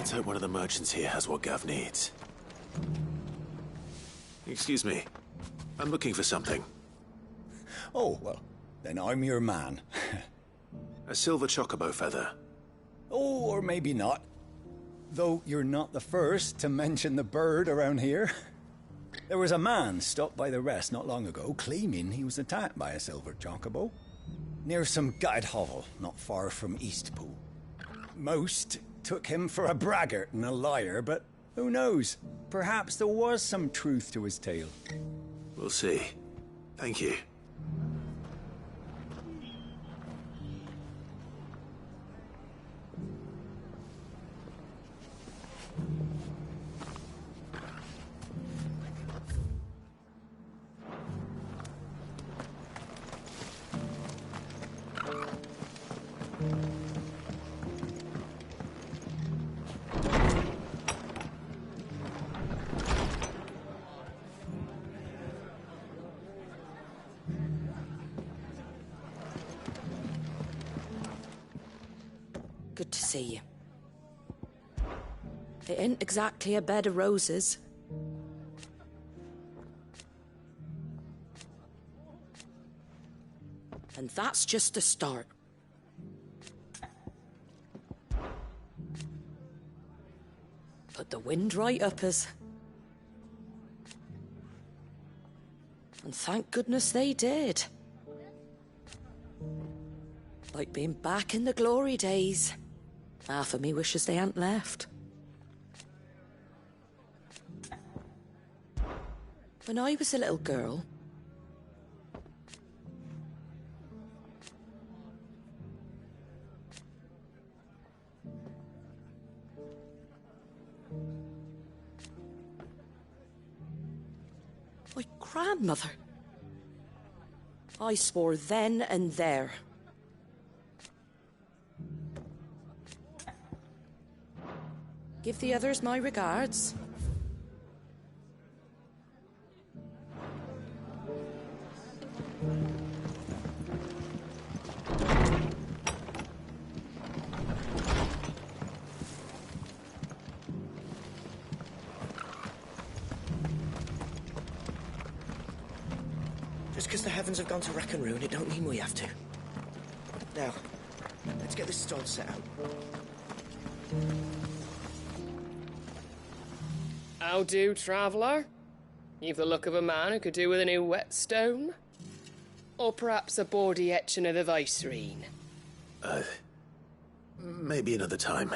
Let's hope one of the merchants here has what Gav needs. Excuse me. I'm looking for something. Oh, well, then I'm your man. A silver chocobo feather. Oh, or maybe not. Though you're not the first to mention the bird around here. There was a man stopped by the rest not long ago claiming he was attacked by a silver chocobo near some gutted hovel not far from Eastpool. Most took him for a braggart and a liar, but who knows? Perhaps there was some truth to his tale. We'll see. Thank you. Good to see you. It ain't exactly a bed of roses. And that's just the start. Put the wind right up us. And thank goodness they did. Like being back in the glory days. Half of me wishes they hadn't left. When I was a little girl, my grandmother, I swore then and there. Give the others my regards. Just because the heavens have gone to wreck and ruin, it don't mean we have to. Now, let's get this stall set out. How do, traveller? You've the look of a man who could do with a new whetstone. Or perhaps a bawdy etching of the Vicerine. Maybe another time.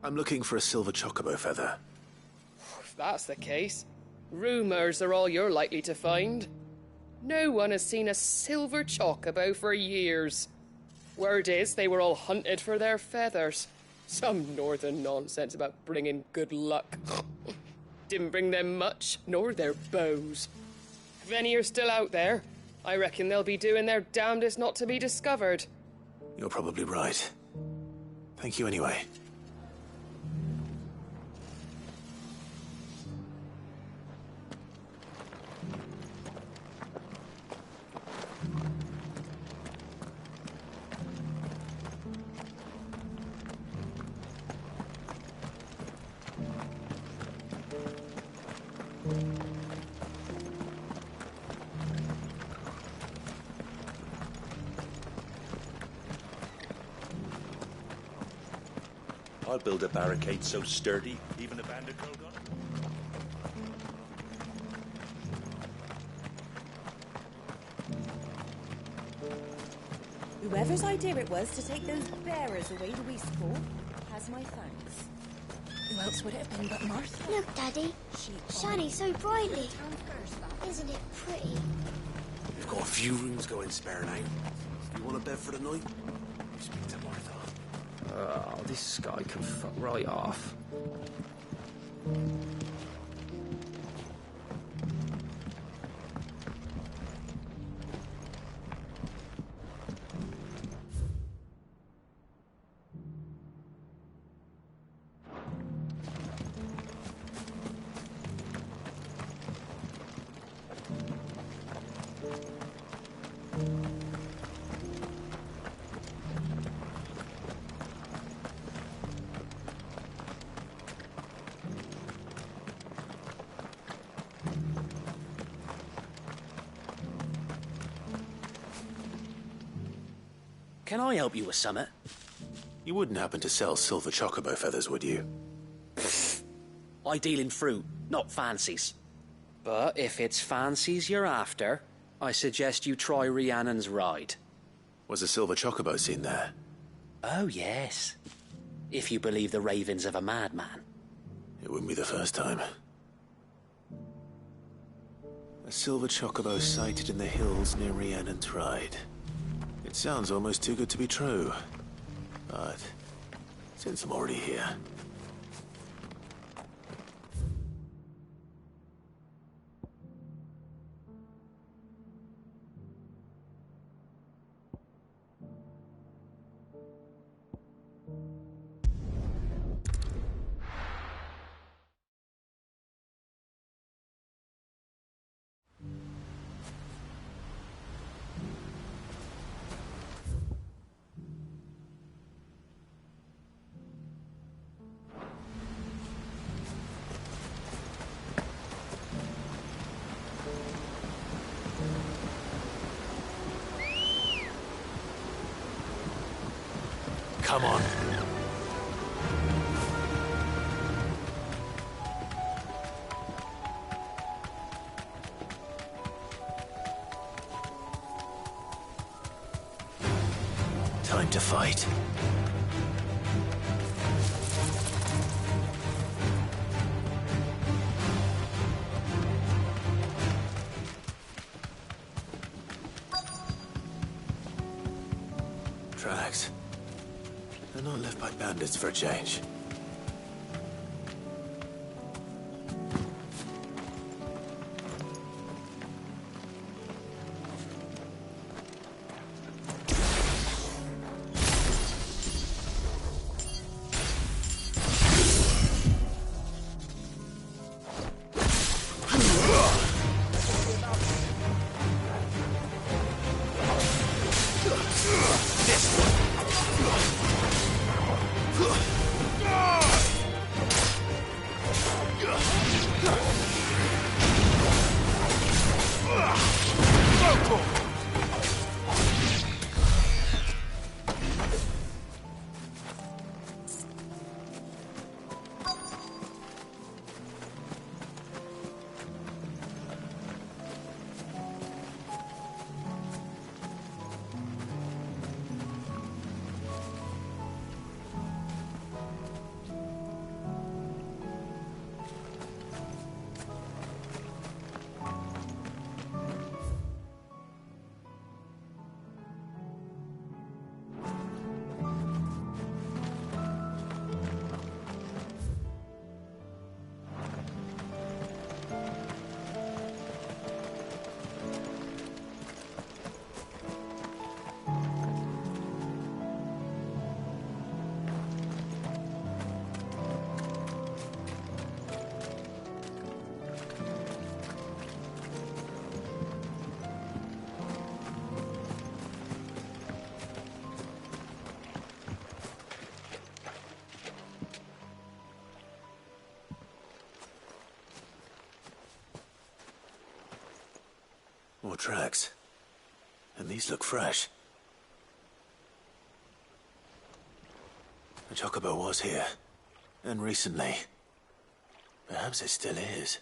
I'm looking for a silver chocobo feather. If that's the case, rumours are all you're likely to find. No one has seen a silver chocobo for years. Word is they were all hunted for their feathers. Some northern nonsense about bringing good luck. Didn't bring them much, nor their bows. If any are still out there, I reckon they'll be doing their damnedest not to be discovered. You're probably right. Thank you anyway. I'll build a barricade so sturdy, even a bandit girl gun. Whoever's idea it was to take those bearers away to Eastpool has my thanks. Who else would it have been but Martha? Look, Daddy. Shining so brightly. Isn't it pretty? We've got a few rooms going spare now. You want a bed for the night? Speak to Martha. Oh, this guy can fuck right off. Can I help you with summit? You wouldn't happen to sell silver chocobo feathers, would you? I deal in fruit, not fancies. But if it's fancies you're after, I suggest you try Rhiannon's ride. Was a silver chocobo seen there? Oh, yes. If you believe the ravings of a madman. It wouldn't be the first time. A silver chocobo sighted in the hills near Rhiannon's ride. It sounds almost too good to be true. But since I'm already here... Come on. Time to fight. Tracks. They're not left by bandits for a change. More tracks. And these look fresh. The chocobo was here. And recently. Perhaps it still is.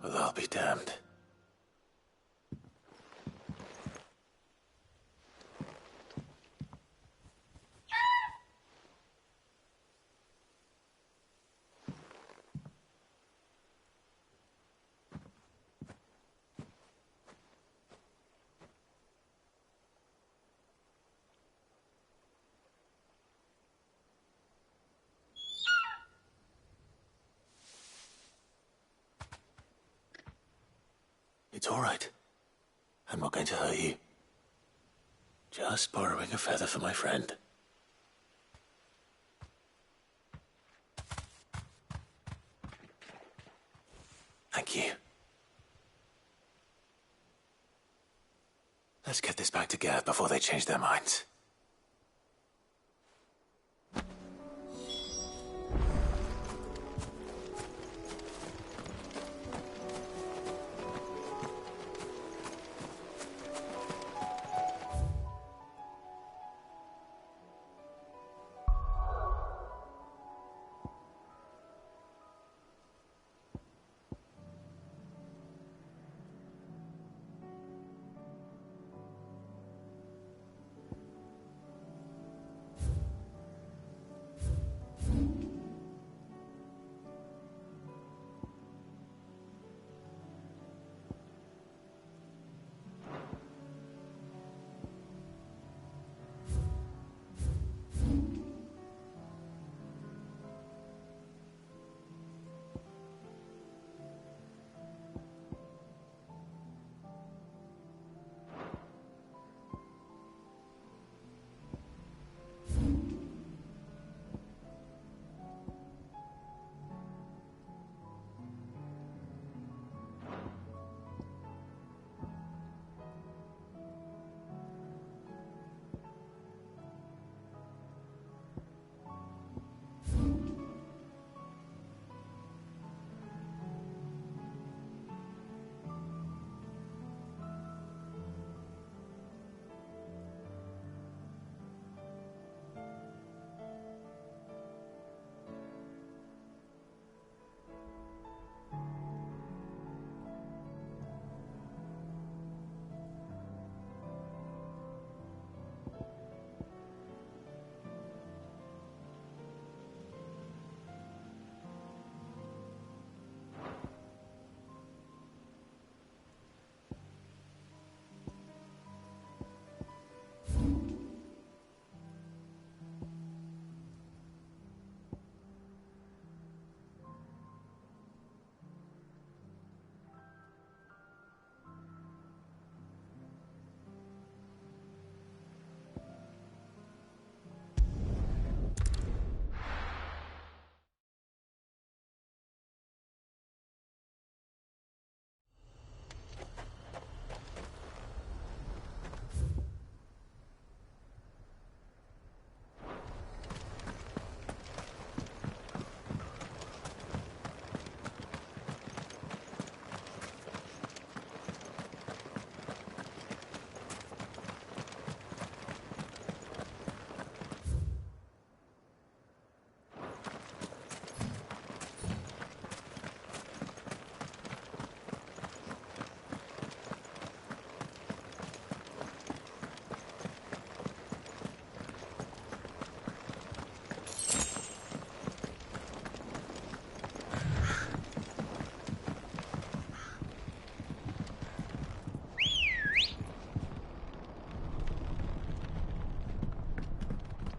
Well, I'll be damned. It's all right. I'm not going to hurt you. Just borrowing a feather for my friend. Thank you. Let's get this back to Gav before they change their minds.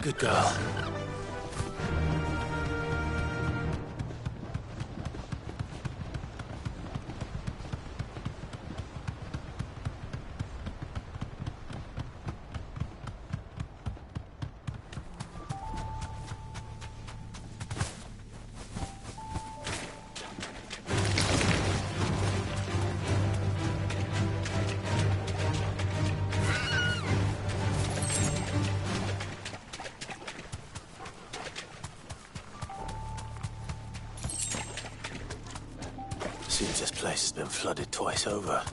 Good girl. Seems this place has been flooded twice over.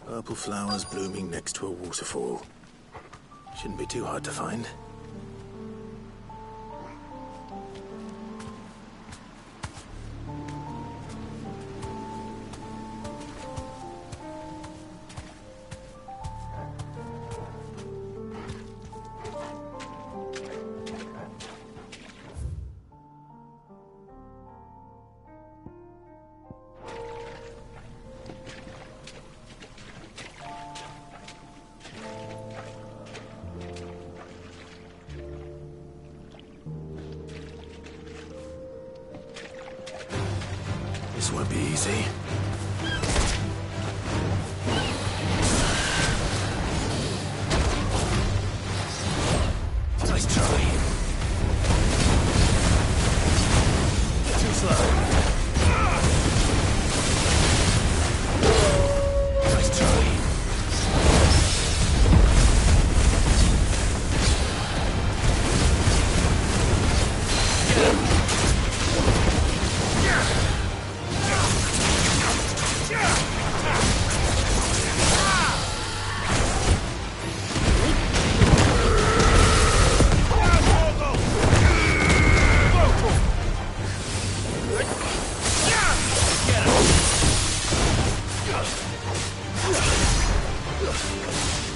Purple flowers blooming next to a waterfall. Shouldn't be too hard to find. Easy. Nice try. Too slow. Nice try.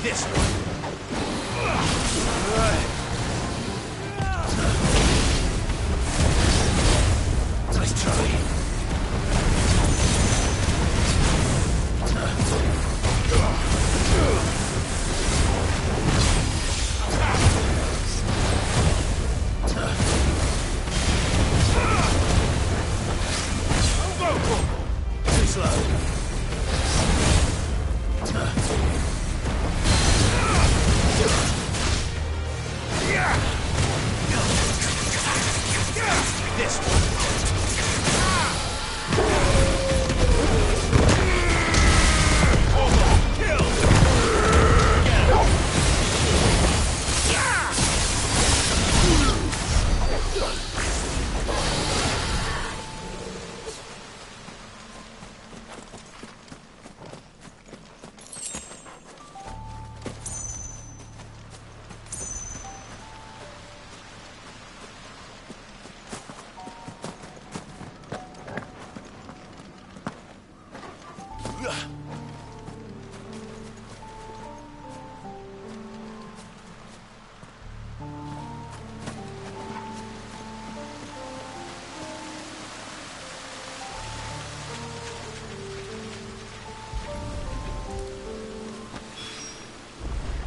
This one. Nice try. Too slow. This one. Kill.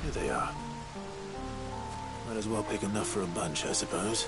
Here they are. Might as well pick enough for a bunch, I suppose.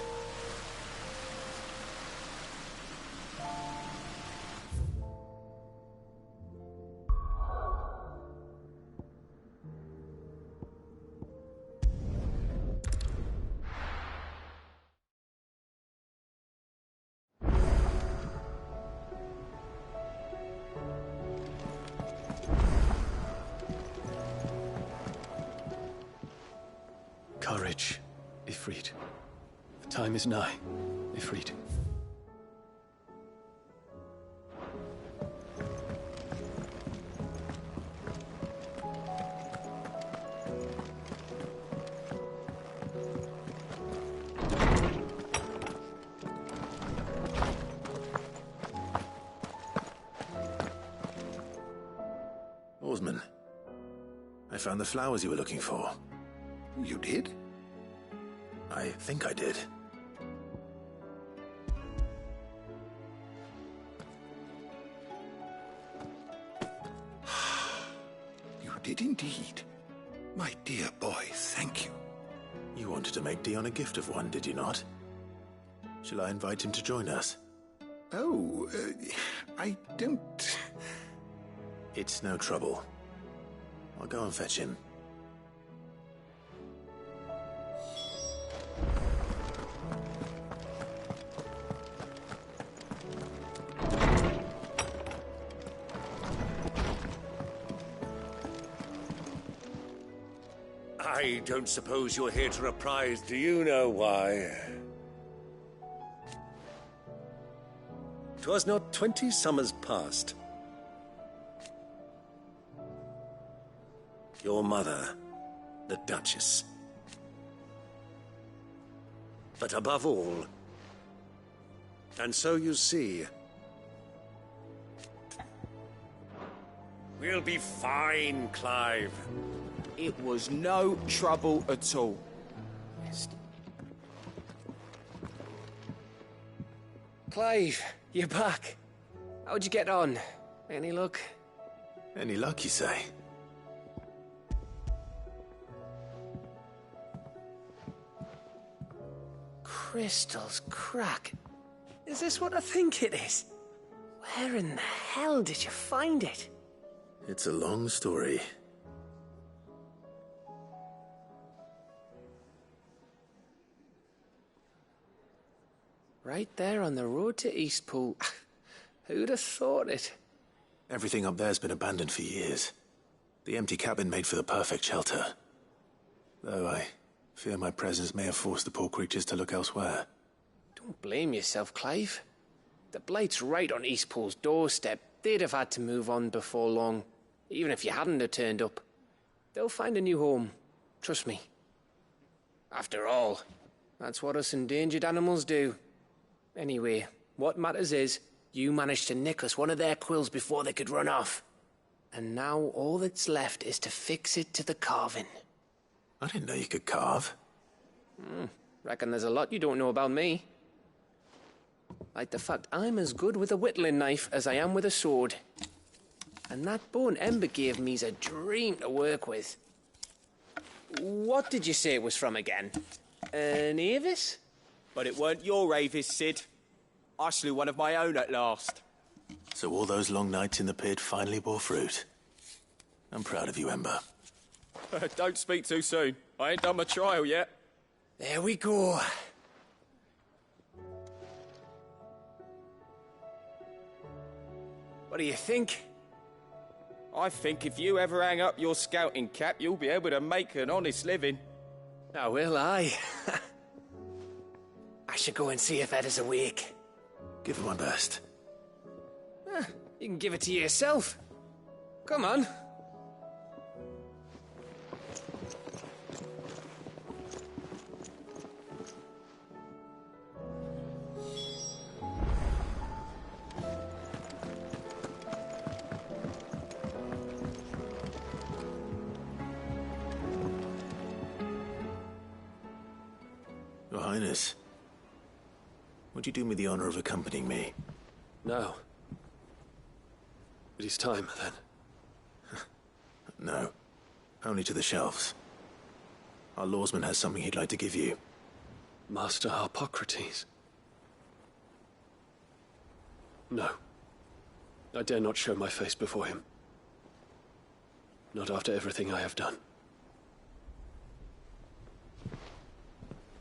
Courage, Ifrit. The time is nigh, Ifrit. Oarsman, I found the flowers you were looking for. You did? I think I did. You did indeed. My dear boy, thank you. You wanted to make Dion a gift of one, did you not? Shall I invite him to join us? Oh, I don't... It's no trouble. I'll go and fetch him. I don't suppose you're here to reprise. Do you know why? 'Twas not 20 summers past. Your mother, the Duchess. But above all, and so you see, we'll be fine, Clive. It was no trouble at all. Clive, you're back. How'd you get on? Any luck? Any luck, you say? Crystals crack. Is this what I think it is? Where in the hell did you find it? It's a long story. Right there on the road to Eastpool. Who'd have thought it? Everything up there's been abandoned for years. The empty cabin made for the perfect shelter. Though I fear my presence may have forced the poor creatures to look elsewhere. Don't blame yourself, Clive. The Blight's right on Eastpool's doorstep. They'd have had to move on before long, even if you hadn't have turned up. They'll find a new home. Trust me. After all, that's what us endangered animals do. Anyway, what matters is, you managed to nick us one of their quills before they could run off. And now all that's left is to fix it to the carving. I didn't know you could carve. Reckon there's a lot you don't know about me. Like the fact I'm as good with a whittling knife as I am with a sword. And that bone Ember gave me's a dream to work with. What did you say it was from again? An Avis? But it weren't your Avis, Sid. I slew one of my own at last. So all those long nights in the pit finally bore fruit. I'm proud of you, Ember. Don't speak too soon. I ain't done my trial yet. There we go. What do you think? I think if you ever hang up your scouting cap, you'll be able to make an honest living. Oh, will I? I should go and see if Ed is awake. Give it my best. You can give it to yourself. Come on. Your Highness, would you do me the honor of accompanying me? No. It is time, then. No. Only to the shelves. Our lawsman has something he'd like to give you. Master Harpocrates. No. I dare not show my face before him. Not after everything I have done.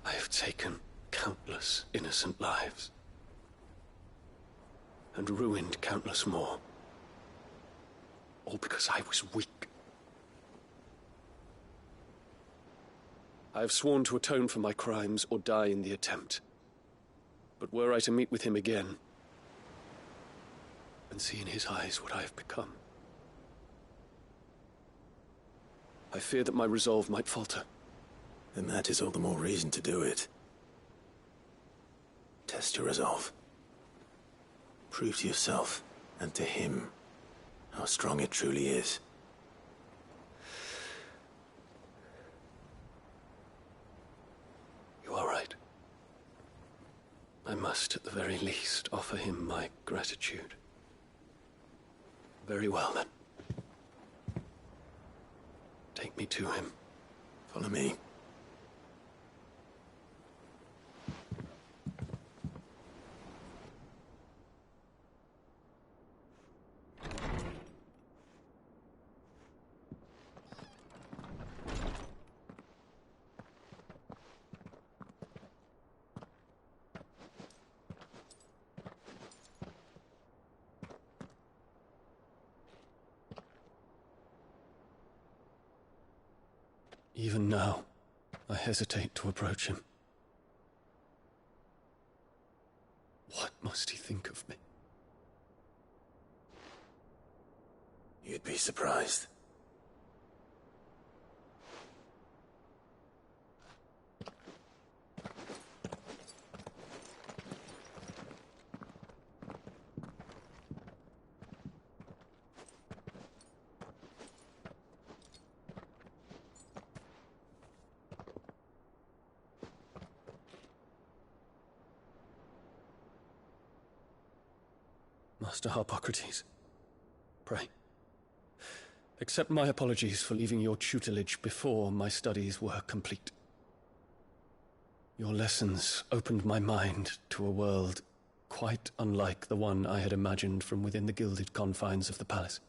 I have taken countless innocent lives. And ruined countless more. All because I was weak. I have sworn to atone for my crimes or die in the attempt. But were I to meet with him again, and see in his eyes what I have become, I fear that my resolve might falter. Then that is all the more reason to do it. Test your resolve. Prove to yourself, and to him, how strong it truly is. You are right. I must, at the very least, offer him my gratitude. Very well, then. Take me to him. Follow me. Even now, I hesitate to approach him. What must he think of me? You'd be surprised. Master Harpocrates, pray, accept my apologies for leaving your tutelage before my studies were complete. Your lessons opened my mind to a world quite unlike the one I had imagined from within the gilded confines of the palace.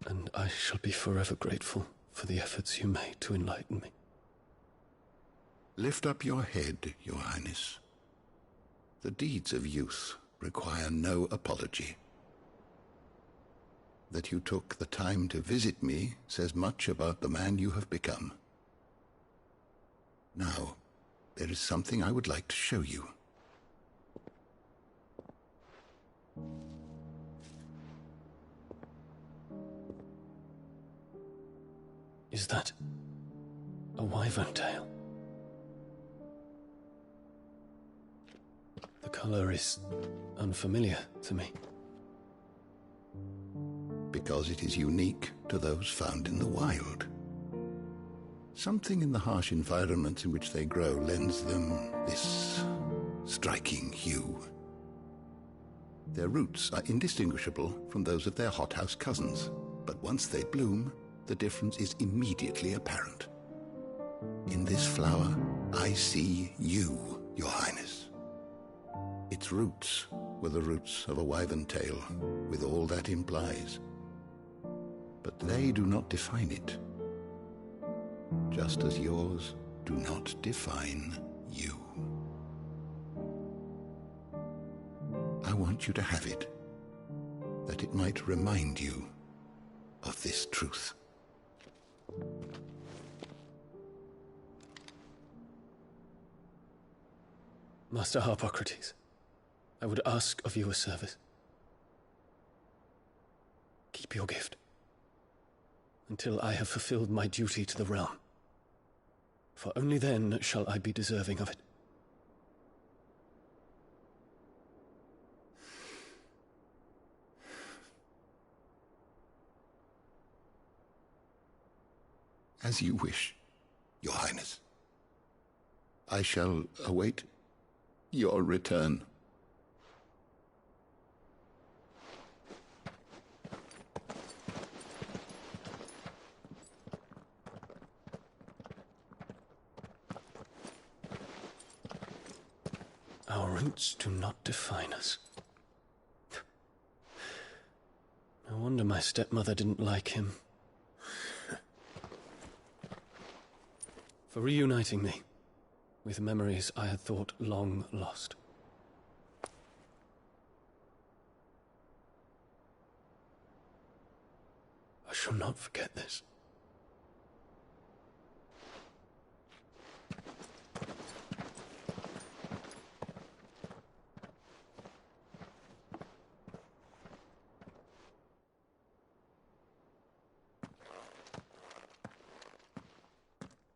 And I shall be forever grateful for the efforts you made to enlighten me. Lift up your head, Your Highness. The deeds of youth require no apology. That you took the time to visit me says much about the man you have become. Now, there is something I would like to show you. Is that a wyvern tail? The color is unfamiliar to me. Because it is unique to those found in the wild. Something in the harsh environments in which they grow lends them this striking hue. Their roots are indistinguishable from those of their hothouse cousins, but once they bloom, the difference is immediately apparent. In this flower, I see you, Your Highness. Its roots were the roots of a wyvern tail, with all that implies. But they do not define it, just as yours do not define you. I want you to have it, that it might remind you of this truth. Master Harpocrates, I would ask of you a service. Keep your gift until I have fulfilled my duty to the realm, for only then shall I be deserving of it. As you wish, Your Highness. I shall await your return. Our roots do not define us. No wonder my stepmother didn't like him. For reuniting me with memories I had thought long lost. I shall not forget this.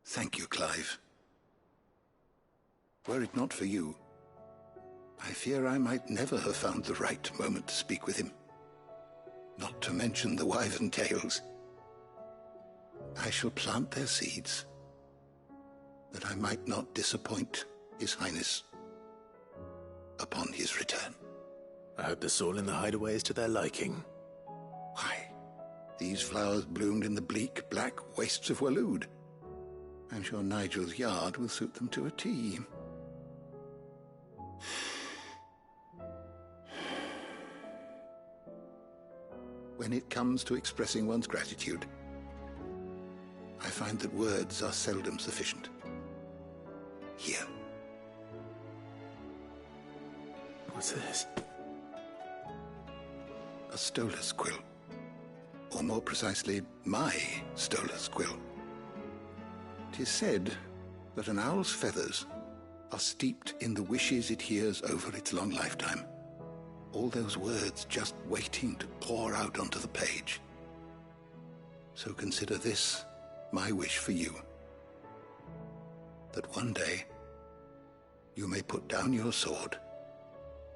Thank you, Clive. Were it not for you, I fear I might never have found the right moment to speak with him. Not to mention the wyvern tales. I shall plant their seeds, that I might not disappoint His Highness upon his return. I hope the soil in the hideaway is to their liking. Why, these flowers bloomed in the bleak, black wastes of Waloed. I'm sure Nigel's yard will suit them to a T. When it comes to expressing one's gratitude, I find that words are seldom sufficient. Here. What's this? A stolas quill. Or more precisely, my stolas quill. 'Tis said that an owl's feathers are steeped in the wishes it hears over its long lifetime. All those words just waiting to pour out onto the page. So consider this my wish for you. That one day you may put down your sword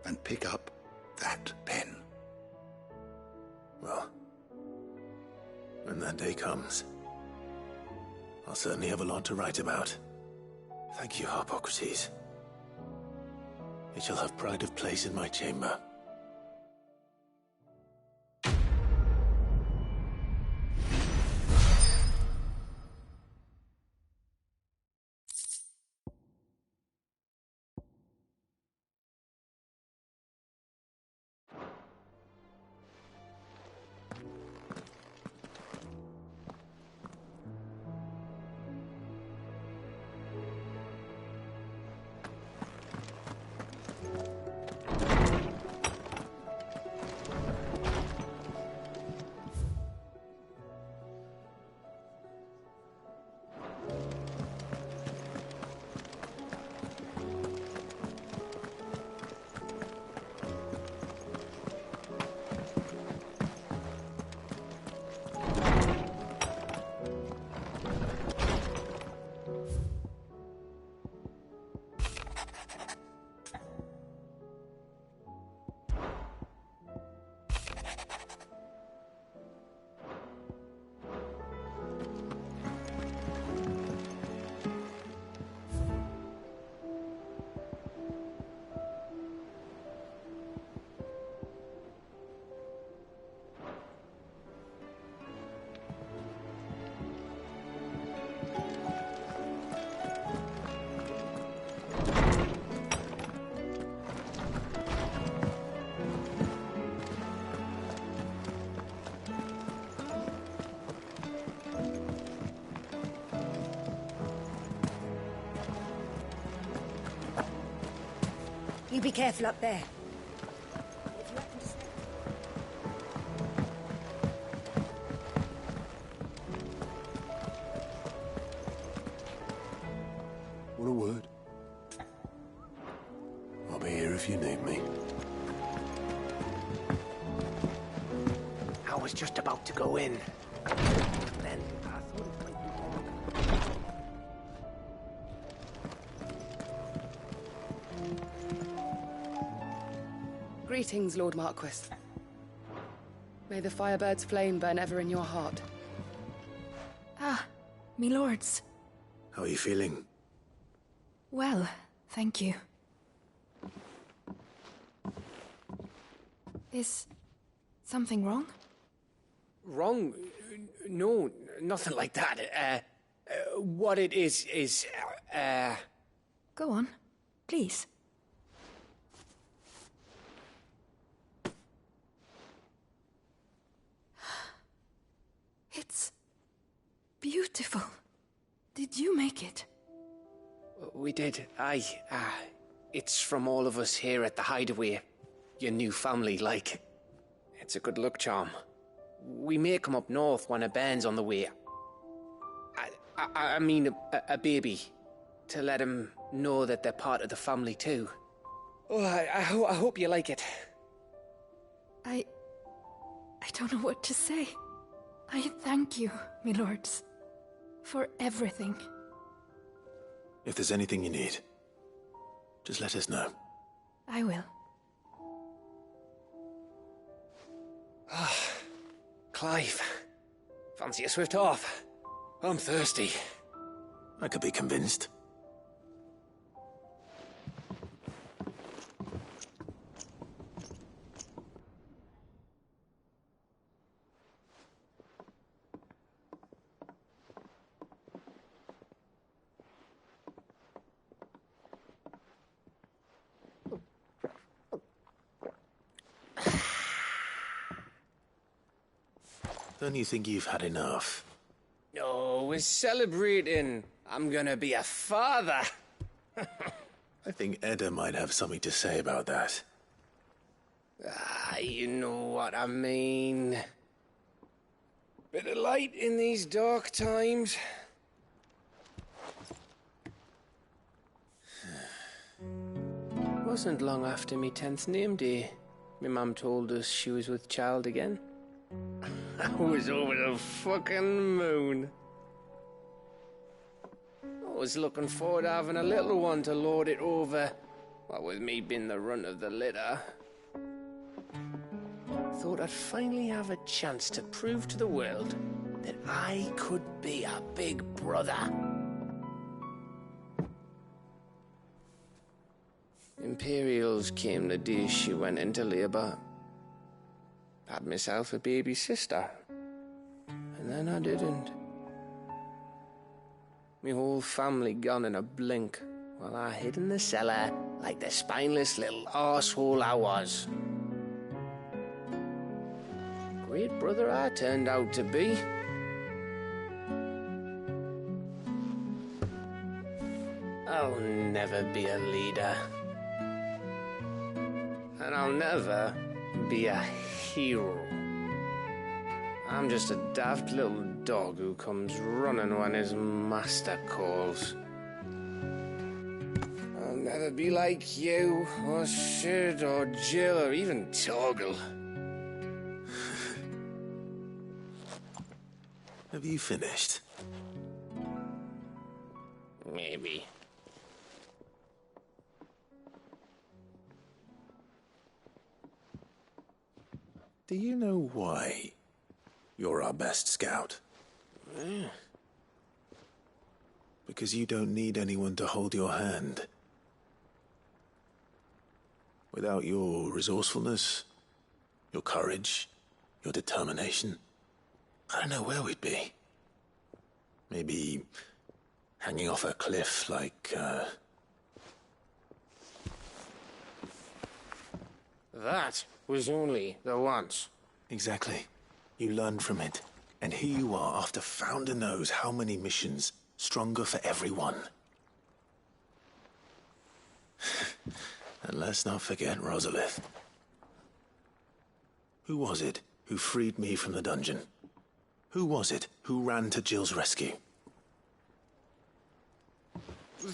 and pick up that pen. Well, when that day comes, I'll certainly have a lot to write about. Thank you, Harpocrates. It shall have pride of place in my chamber. You be careful up there. What a word. I'll be here if you need me. I was just about to go in. Then I thought it might be... Greetings, Lord Marquis. May the Firebird's flame burn ever in your heart. Ah, me lords. How are you feeling? Well, thank you. Is something wrong? Wrong? No, nothing like that. What it is... Go on, please. It's beautiful. Did you make it? We did, aye. It's from all of us here at the Hideaway. Your new family, like. It's a good luck charm. We may come up north when a band's on the way. I mean a baby. To let him know that they're part of the family too. Oh, I hope you like it. I don't know what to say. I thank you, me lords, for everything. If there's anything you need, just let us know. I will. Clive, fancy a swift off? I'm thirsty. I could be convinced. Don't you think you've had enough? No, we're celebrating. I'm gonna be a father. I think Edda might have something to say about that. You know what I mean. Bit of light in these dark times. Wasn't long after me 10th name day. My mum told us she was with child again. I was over the fucking moon. I was looking forward to having a little one to lord it over, what with me being the runt of the litter. Thought I'd finally have a chance to prove to the world that I could be a big brother. Imperials came the day she went into labour. Had myself a baby sister. And then I didn't. My whole family gone in a blink, while I hid in the cellar like the spineless little arsehole I was. Great brother I turned out to be. I'll never be a leader. And I'll never be a hero. I'm just a daft little dog who comes running when his master calls. I'll never be like you, or Sid, or Jill, or even Torgal. Have you finished? Maybe. Do you know why you're our best scout? Because you don't need anyone to hold your hand. Without your resourcefulness, your courage, your determination, I don't know where we'd be. Maybe hanging off a cliff like, That was only the once. Exactly. You learned from it. And here you are after Founder knows how many missions, stronger for everyone. And let's not forget Rosalith. Who was it who freed me from the dungeon? Who was it who ran to Jill's rescue?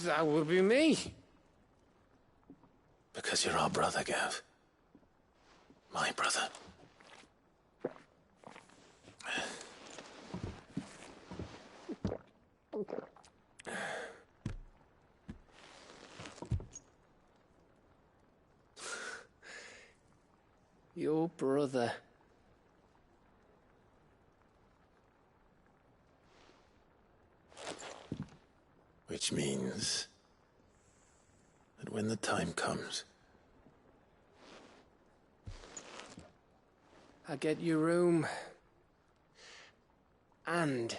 That would be me. Because you're our brother, Gav. My brother. Your brother. Which means that when the time comes, I get your room. And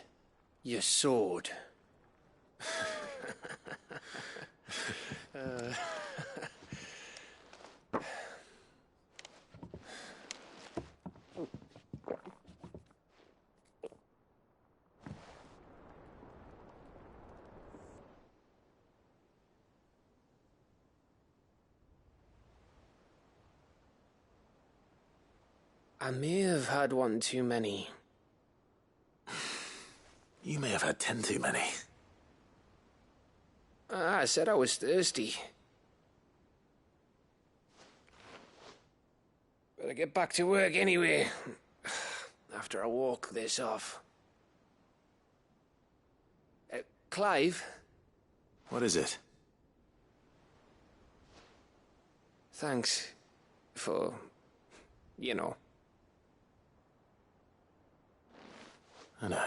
your sword. I may have had one too many. You may have had 10 too many. I said I was thirsty. Better get back to work anyway, after I walk this off. Clive? What is it? Thanks for, you know. I know.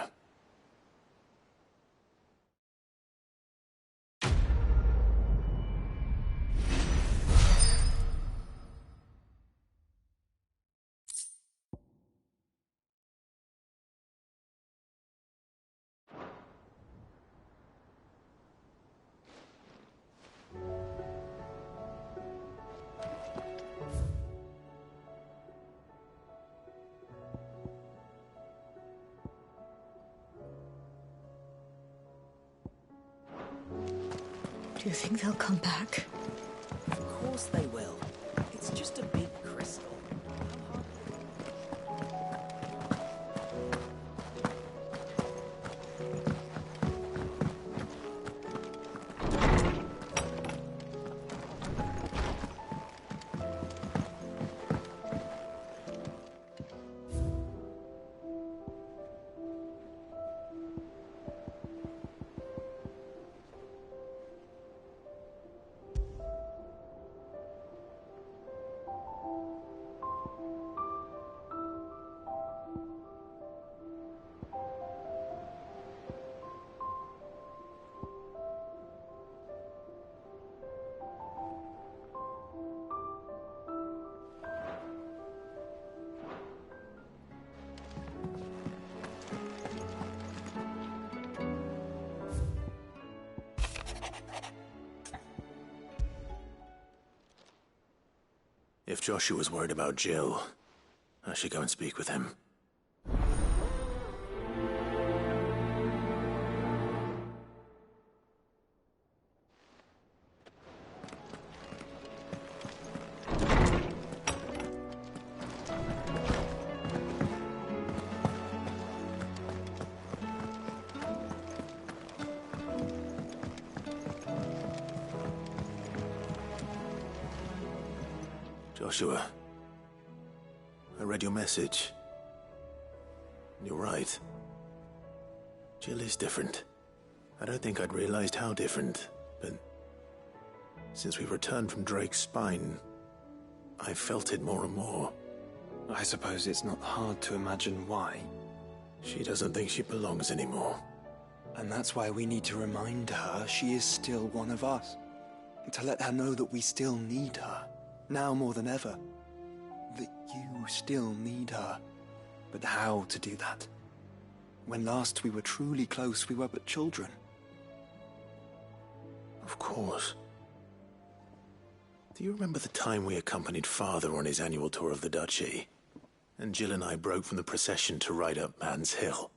Do you think they'll come back? Of course they will. It's just a big crystal. If Joshua's worried about Jill, I should go and speak with him. Joshua, I read your message. You're right. Jill is different. I don't think I'd realized how different, but since we returned from Drake's spine, I've felt it more and more. I suppose it's not hard to imagine why. She doesn't think she belongs anymore. And that's why we need to remind her she is still one of us. To let her know that we still need her. Now more than ever, that you still need her. But how to do that? When last we were truly close, we were but children. Of course. Do you remember the time we accompanied Father on his annual tour of the Duchy? And Jill and I broke from the procession to ride up Man's Hill.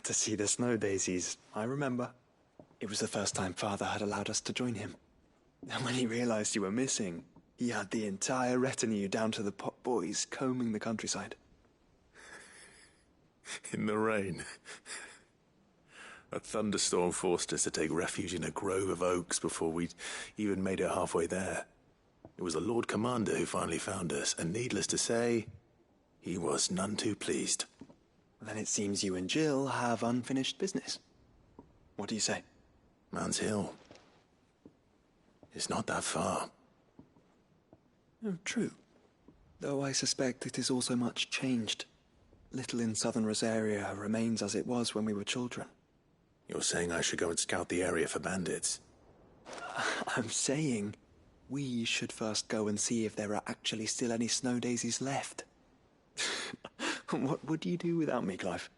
To see the snow daisies, I remember. It was the first time Father had allowed us to join him. And when he realized you were missing, he had the entire retinue down to the pot boys combing the countryside. In the rain. A thunderstorm forced us to take refuge in a grove of oaks before we'd even made it halfway there. It was the Lord Commander who finally found us, and needless to say, he was none too pleased. Then it seems you and Jill have unfinished business. What do you say? Man's Hill. It's not that far. Oh, true. Though I suspect it is also much changed. Little in southern Rosaria remains as it was when we were children. You're saying I should go and scout the area for bandits? I'm saying we should first go and see if there are actually still any snow daisies left. What would you do without me, Clive?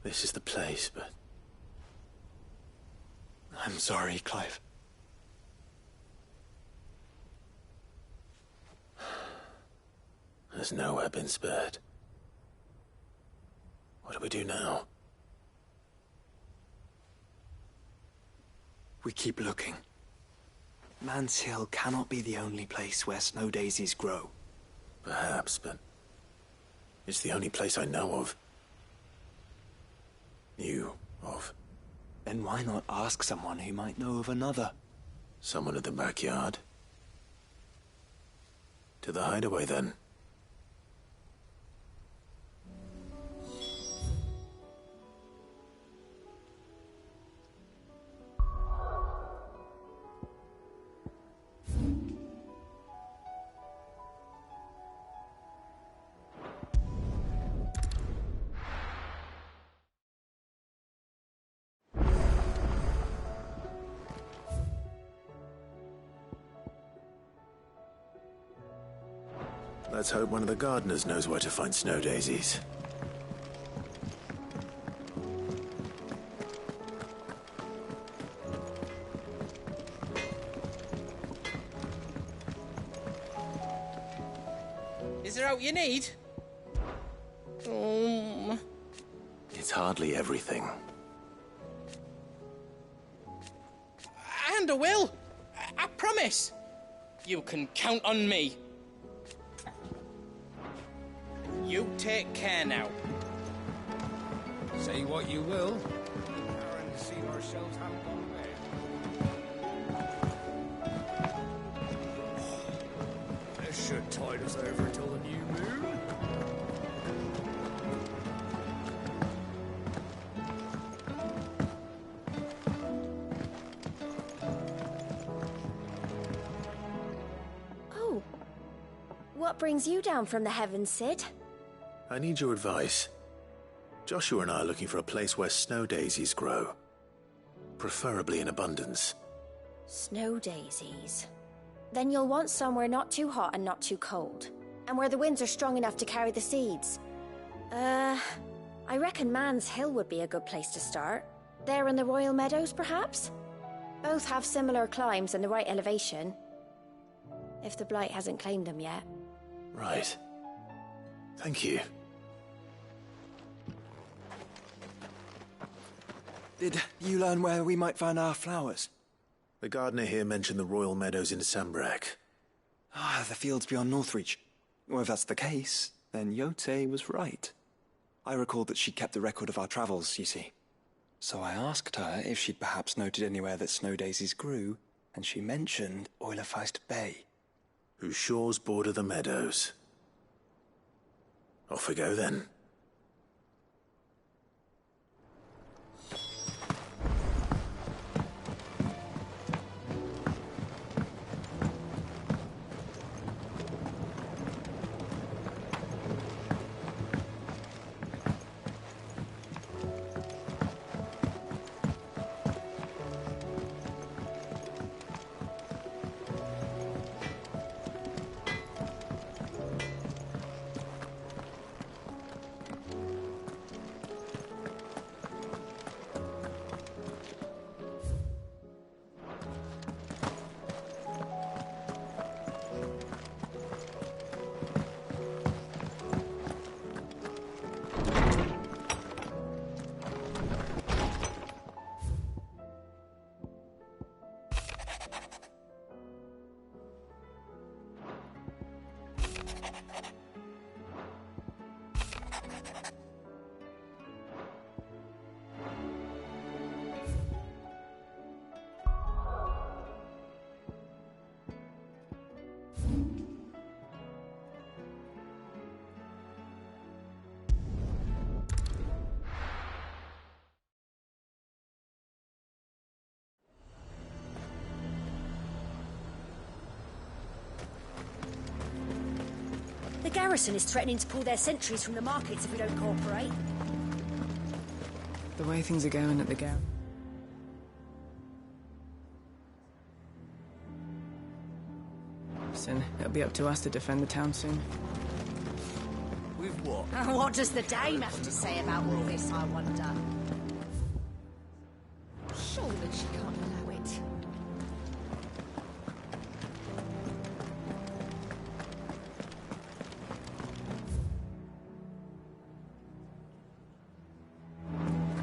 This is the place, but... I'm sorry, Clive. There's nowhere been spared. What do we do now? We keep looking. Man's Hill cannot be the only place where snow daisies grow. Perhaps, but... it's the only place I know of. Knew of. Then why not ask someone who might know of another? Someone at the backyard? To the hideaway, then. Let's hope one of the gardeners knows where to find snow daisies. Is there out you need? It's hardly everything. And I will. I promise. You can count on me. You take care now. Say what you will. Aaron seen ourselves haven't gone away. This should tide us over till the new moon. Oh. What brings you down from the heavens, Sid? I need your advice. Joshua and I are looking for a place where snow daisies grow. Preferably in abundance. Snow daisies. Then you'll want somewhere not too hot and not too cold. And where the winds are strong enough to carry the seeds. I reckon Man's Hill would be a good place to start. There in the Royal Meadows, perhaps? Both have similar climbs and the right elevation. If the Blight hasn't claimed them yet. Right. Thank you. Did you learn where we might find our flowers? The gardener here mentioned the Royal Meadows in Sambrak. Ah, the fields beyond Northreach. Well, if that's the case, then Yote was right. I recalled that she kept the record of our travels, you see. So I asked her if she'd perhaps noted anywhere that snow daisies grew, and she mentioned Oilafeist Bay. Whose shores border the meadows. Off we go, then. garrison is threatening to pull their sentries from the markets if we don't cooperate. The way things are going at the garrison. It'll be up to us to defend the town soon. With what? What does the dame have to say about all this, I wonder? Surely she can't allow it.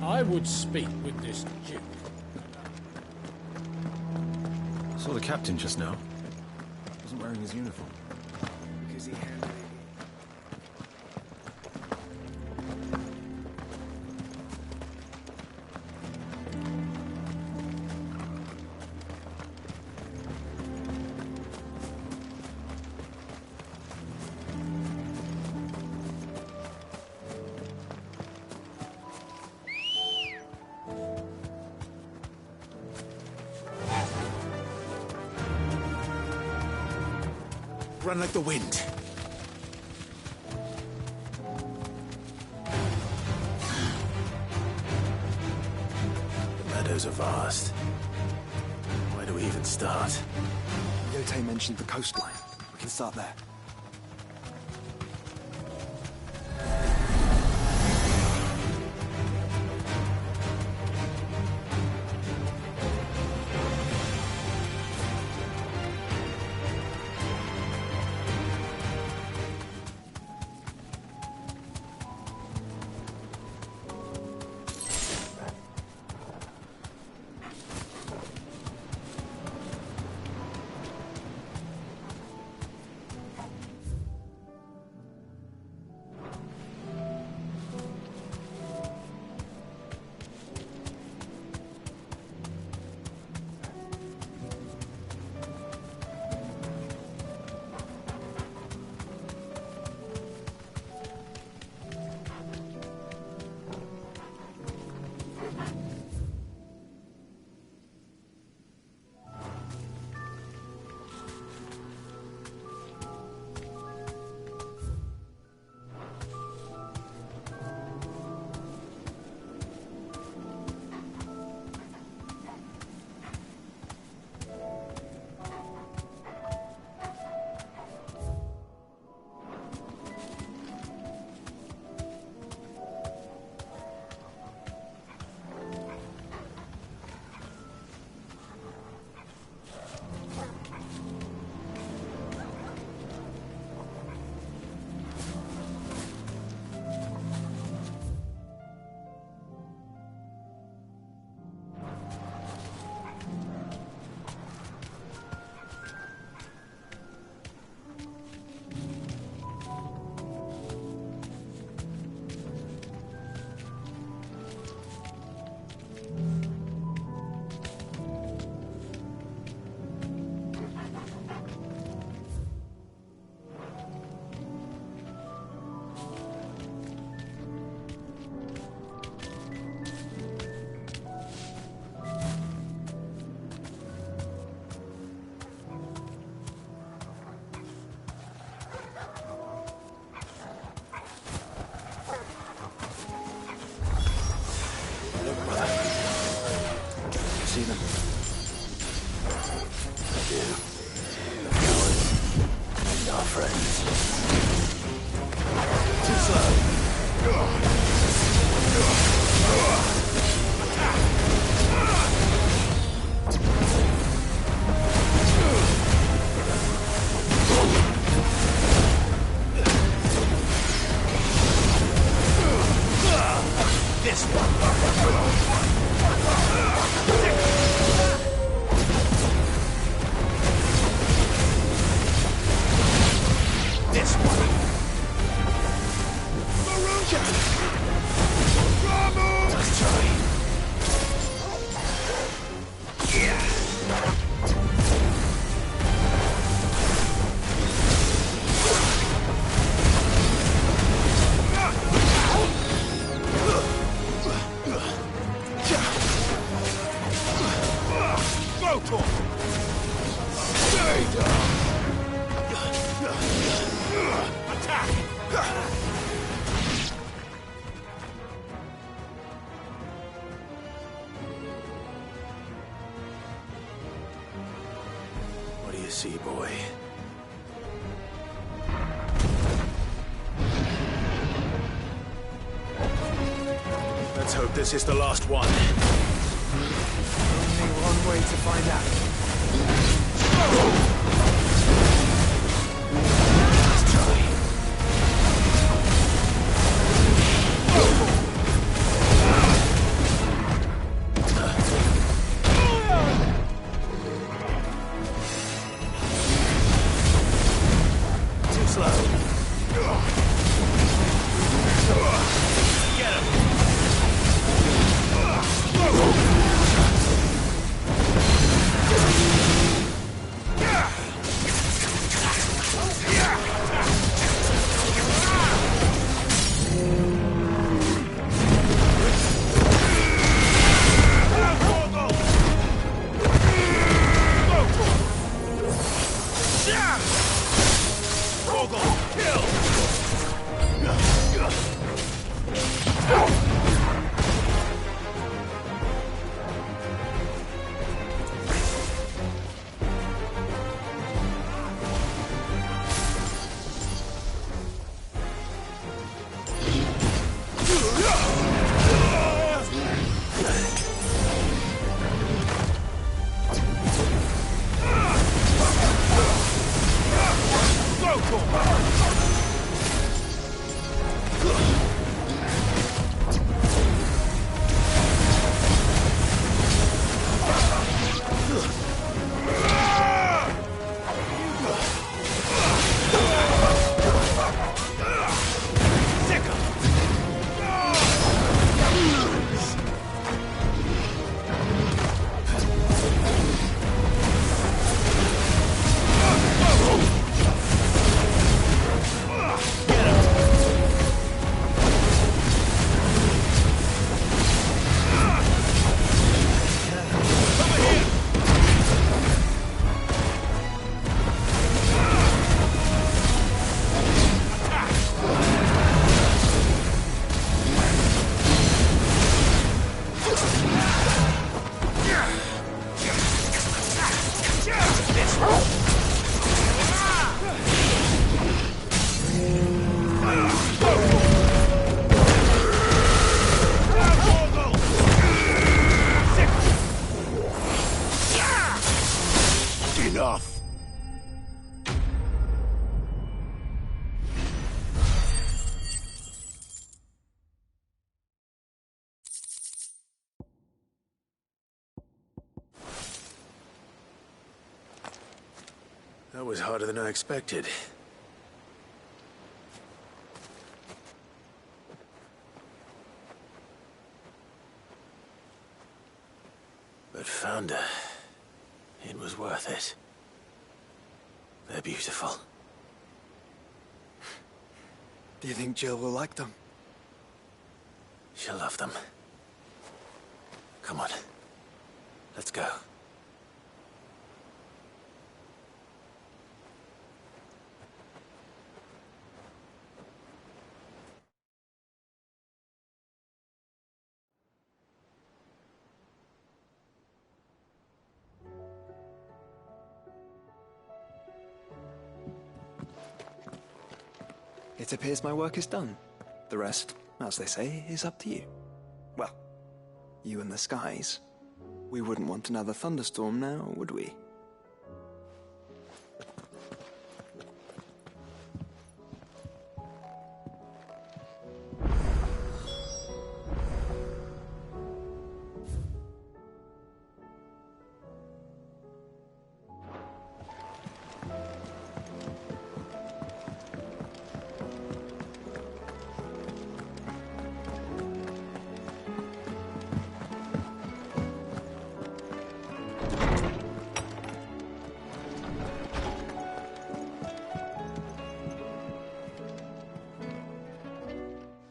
I would speak with this duke. Saw the captain just now. Wasn't wearing his uniform. Because he handed it. Run like the wind. The meadows are vast. Where do we even start? Yote mentioned the coastline. We can start there. See them? I do. The cowards and our friends. Too slow. This one. This one. Maruja! Ramu! Nice try. Stay down! hope this is the last one. Only one way to find out. Enough! That was harder than I expected. But found her. It was worth it. They're beautiful. Do you think Jill will like them? She'll love them. Come on. Let's go. It appears my work is done. The rest, as they say, is up to you. Well, you and the skies. We wouldn't want another thunderstorm now, would we?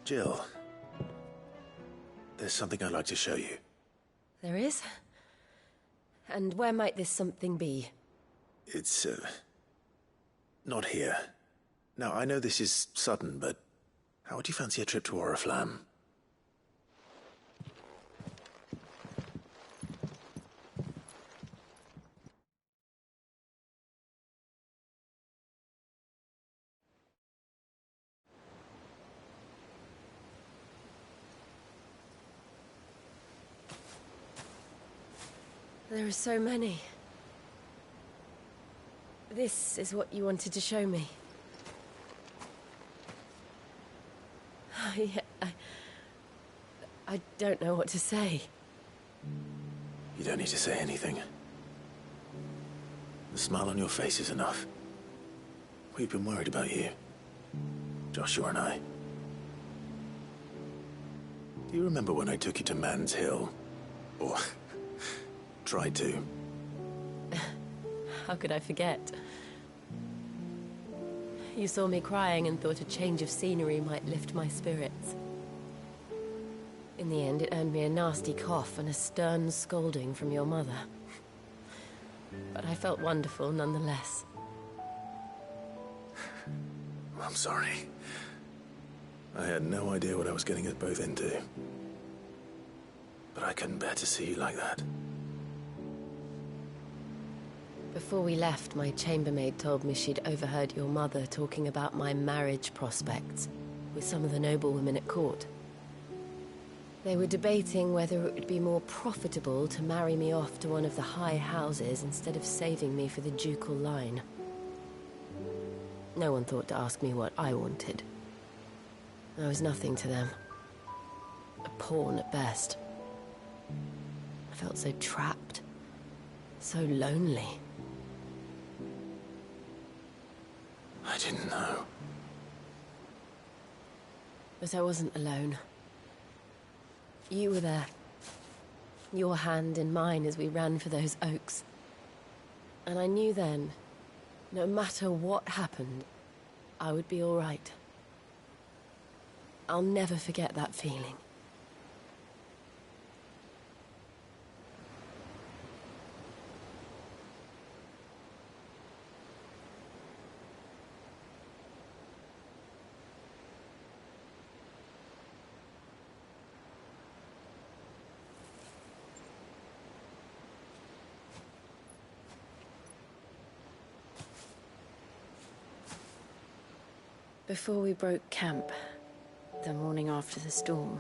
Jill, there's something I'd like to show you. There is? And where might this something be? It's, not here. Now, I know this is sudden, but how would you fancy a trip to Oriflamme? There are so many. This is what you wanted to show me. I don't know what to say. You don't need to say anything. The smile on your face is enough. We've been worried about you. Joshua and I. Do you remember when I took you to Man's Hill? Or tried to? How could I forget? You saw me crying and thought a change of scenery might lift my spirits. In the end, it earned me a nasty cough and a stern scolding from your mother. But I felt wonderful nonetheless. I'm sorry. I had no idea what I was getting us both into. But I couldn't bear to see you like that. Before we left, my chambermaid told me she'd overheard your mother talking about my marriage prospects with some of the noblewomen at court. They were debating whether it would be more profitable to marry me off to one of the high houses instead of saving me for the ducal line. No one thought to ask me what I wanted. I was nothing to them. A pawn at best. I felt so trapped. So lonely. I didn't know. But I wasn't alone. You were there. Your hand in mine as we ran for those oaks. And I knew then, no matter what happened, I would be all right. I'll never forget that feeling. Before we broke camp, the morning after the storm,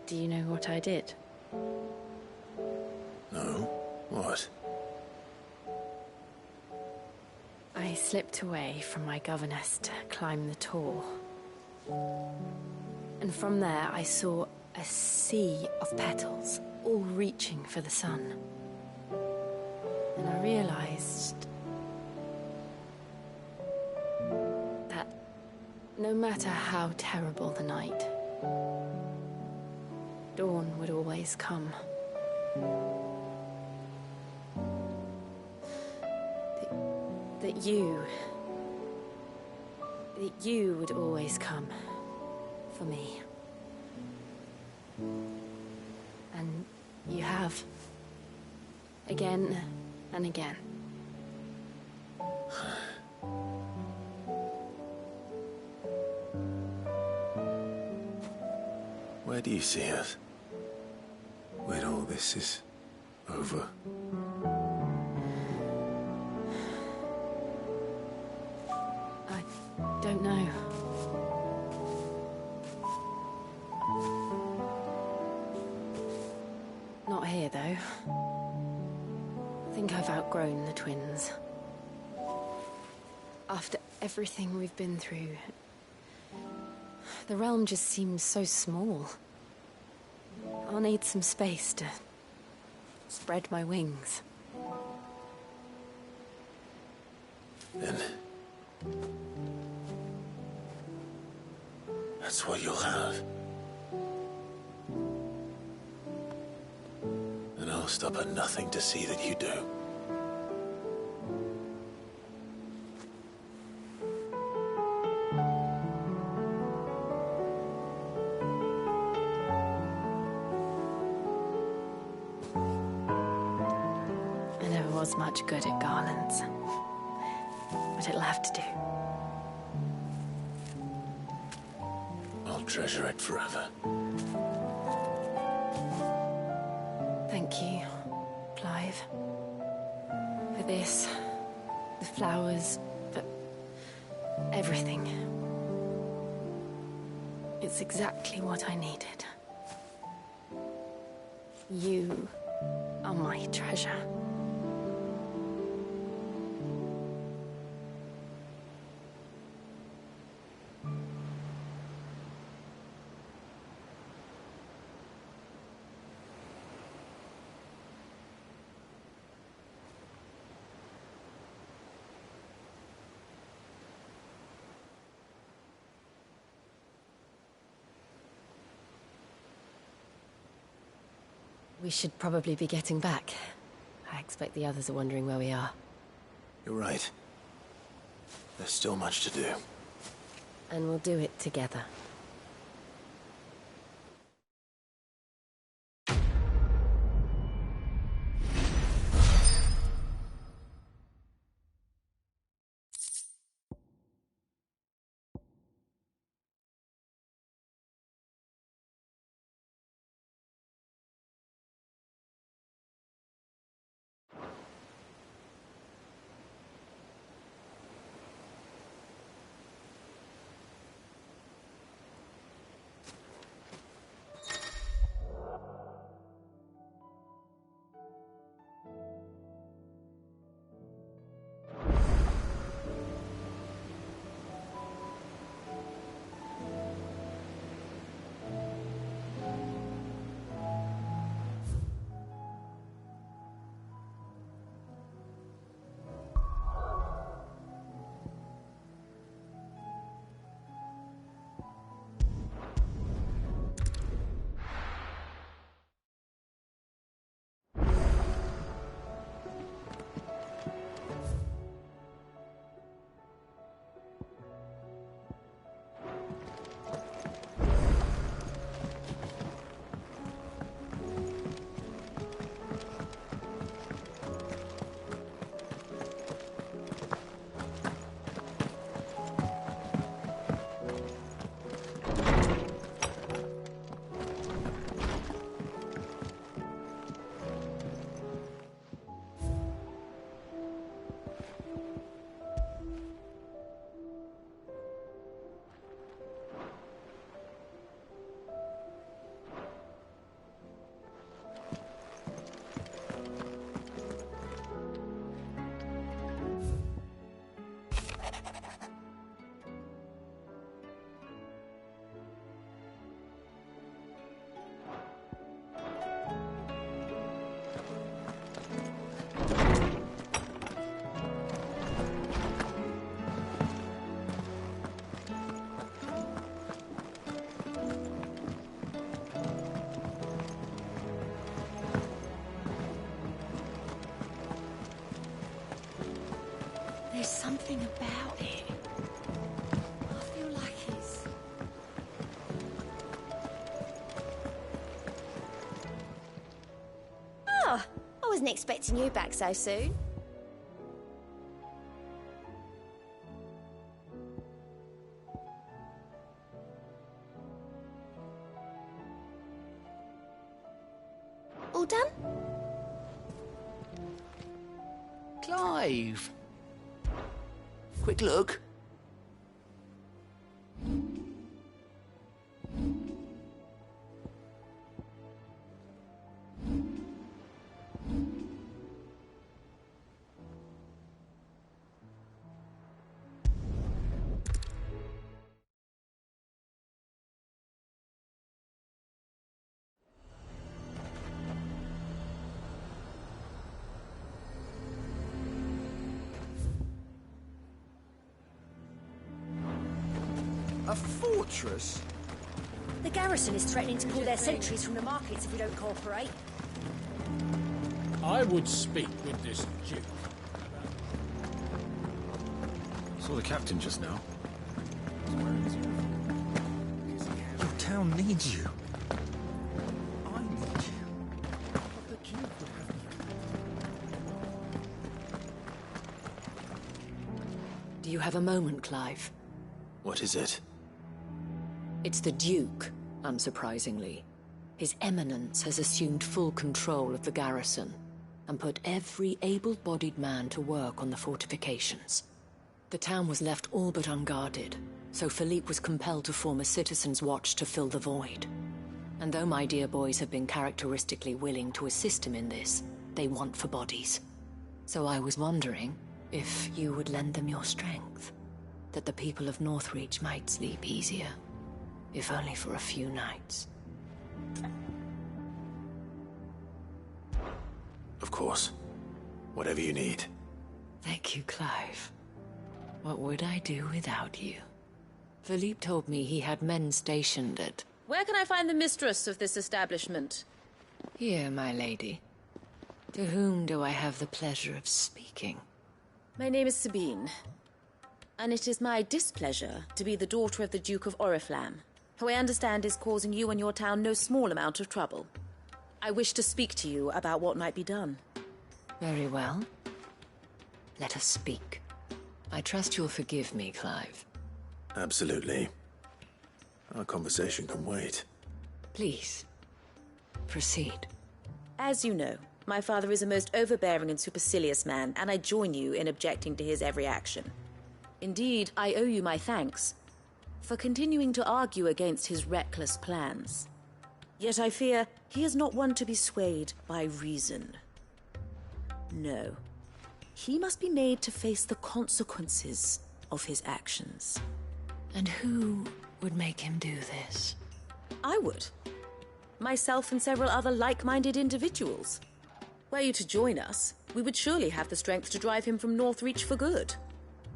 do you know what I did? No? What? I slipped away from my governess to climb the tor. And from there I saw a sea of petals, all reaching for the sun. And I realized no matter how terrible the night, dawn would always come. That you would always come for me. And you have. Again and again. Where do you see us? When all this is over? I don't know. Not here, though. I think I've outgrown the twins. After everything we've been through, the realm just seems so small. I'll need some space to spread my wings. Then that's what you'll have. And I'll stop at nothing to see that you do. Much good at garlands, but it'll have to do. I'll treasure it forever. Thank you, Clive, for this, the flowers, for everything. It's exactly what I needed. You Oh, my treasure. We should probably be getting back. I expect the others are wondering where we are. You're right. There's still much to do. And we'll do it together. There's something about it. I feel like it's... Oh, I wasn't expecting you back so soon. All done? Clive! Quick look. A fortress? The garrison is threatening to pull their sentries from the markets if we don't cooperate. I would speak with this Duke. Saw the captain just now. Wasn't wearing his uniform. Your town needs you. I need you. But the Duke would have me. Do you have a moment, Clive? What is it? It's the Duke, unsurprisingly. His Eminence has assumed full control of the garrison and put every able-bodied man to work on the fortifications. The town was left all but unguarded, so Philippe was compelled to form a citizen's watch to fill the void. And though my dear boys have been characteristically willing to assist him in this, they want for bodies. So I was wondering if you would lend them your strength, that the people of Northreach might sleep easier, if only for a few nights. Of course. Whatever you need. Thank you, Clive. What would I do without you? Philippe told me he had men stationed at... Where can I find the mistress of this establishment? Here, my lady. To whom do I have the pleasure of speaking? My name is Sabine, and it is my displeasure to be the daughter of the Duke of Oriflamme, who I understand is causing you and your town no small amount of trouble. I wish to speak to you about what might be done. Very well. Let us speak. I trust you'll forgive me, Clive. Absolutely. Our conversation can wait. Please, proceed. As you know, my father is a most overbearing and supercilious man, and I join you in objecting to his every action. Indeed, I owe you my thanks for continuing to argue against his reckless plans. Yet I fear he is not one to be swayed by reason. No. He must be made to face the consequences of his actions. And who would make him do this? I would. Myself and several other like-minded individuals. Were you to join us, we would surely have the strength to drive him from Northreach for good.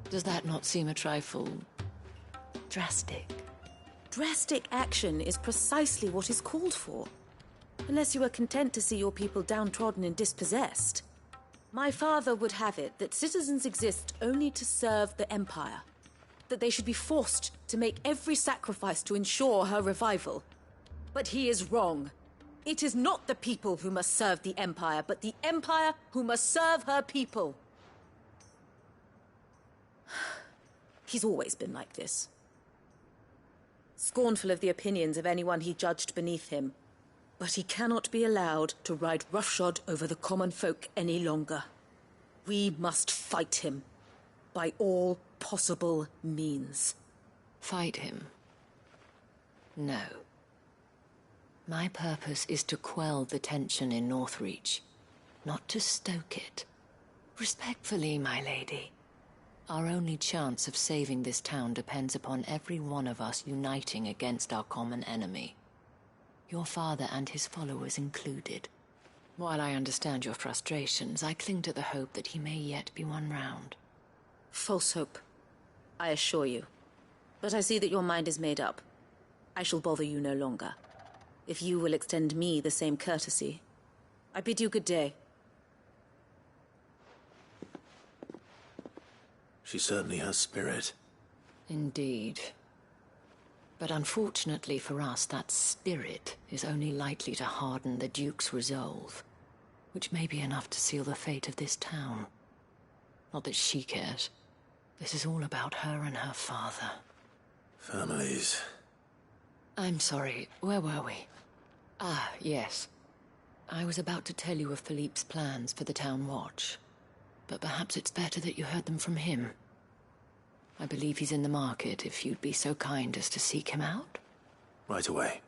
Does that not seem a trifle... drastic? Drastic action is precisely what is called for. Unless you are content to see your people downtrodden and dispossessed. My father would have it that citizens exist only to serve the Empire. That they should be forced to make every sacrifice to ensure her revival. But he is wrong. It is not the people who must serve the Empire, but the Empire who must serve her people. He's always been like this. Scornful of the opinions of anyone he judged beneath him. But he cannot be allowed to ride roughshod over the common folk any longer. We must fight him. By all possible means. Fight him? No. My purpose is to quell the tension in Northreach, not to stoke it. Respectfully, my lady. Our only chance of saving this town depends upon every one of us uniting against our common enemy. Your father and his followers included. While I understand your frustrations, I cling to the hope that he may yet be won round. False hope, I assure you. But I see that your mind is made up. I shall bother you no longer. If you will extend me the same courtesy, I bid you good day. She certainly has spirit. Indeed. But unfortunately for us, that spirit is only likely to harden the Duke's resolve, which may be enough to seal the fate of this town. Not that she cares. This is all about her and her father. Families. I'm sorry, where were we? Ah, yes. I was about to tell you of Philippe's plans for the town watch, but perhaps it's better that you heard them from him. I believe he's in the market, if you'd be so kind as to seek him out. Right away.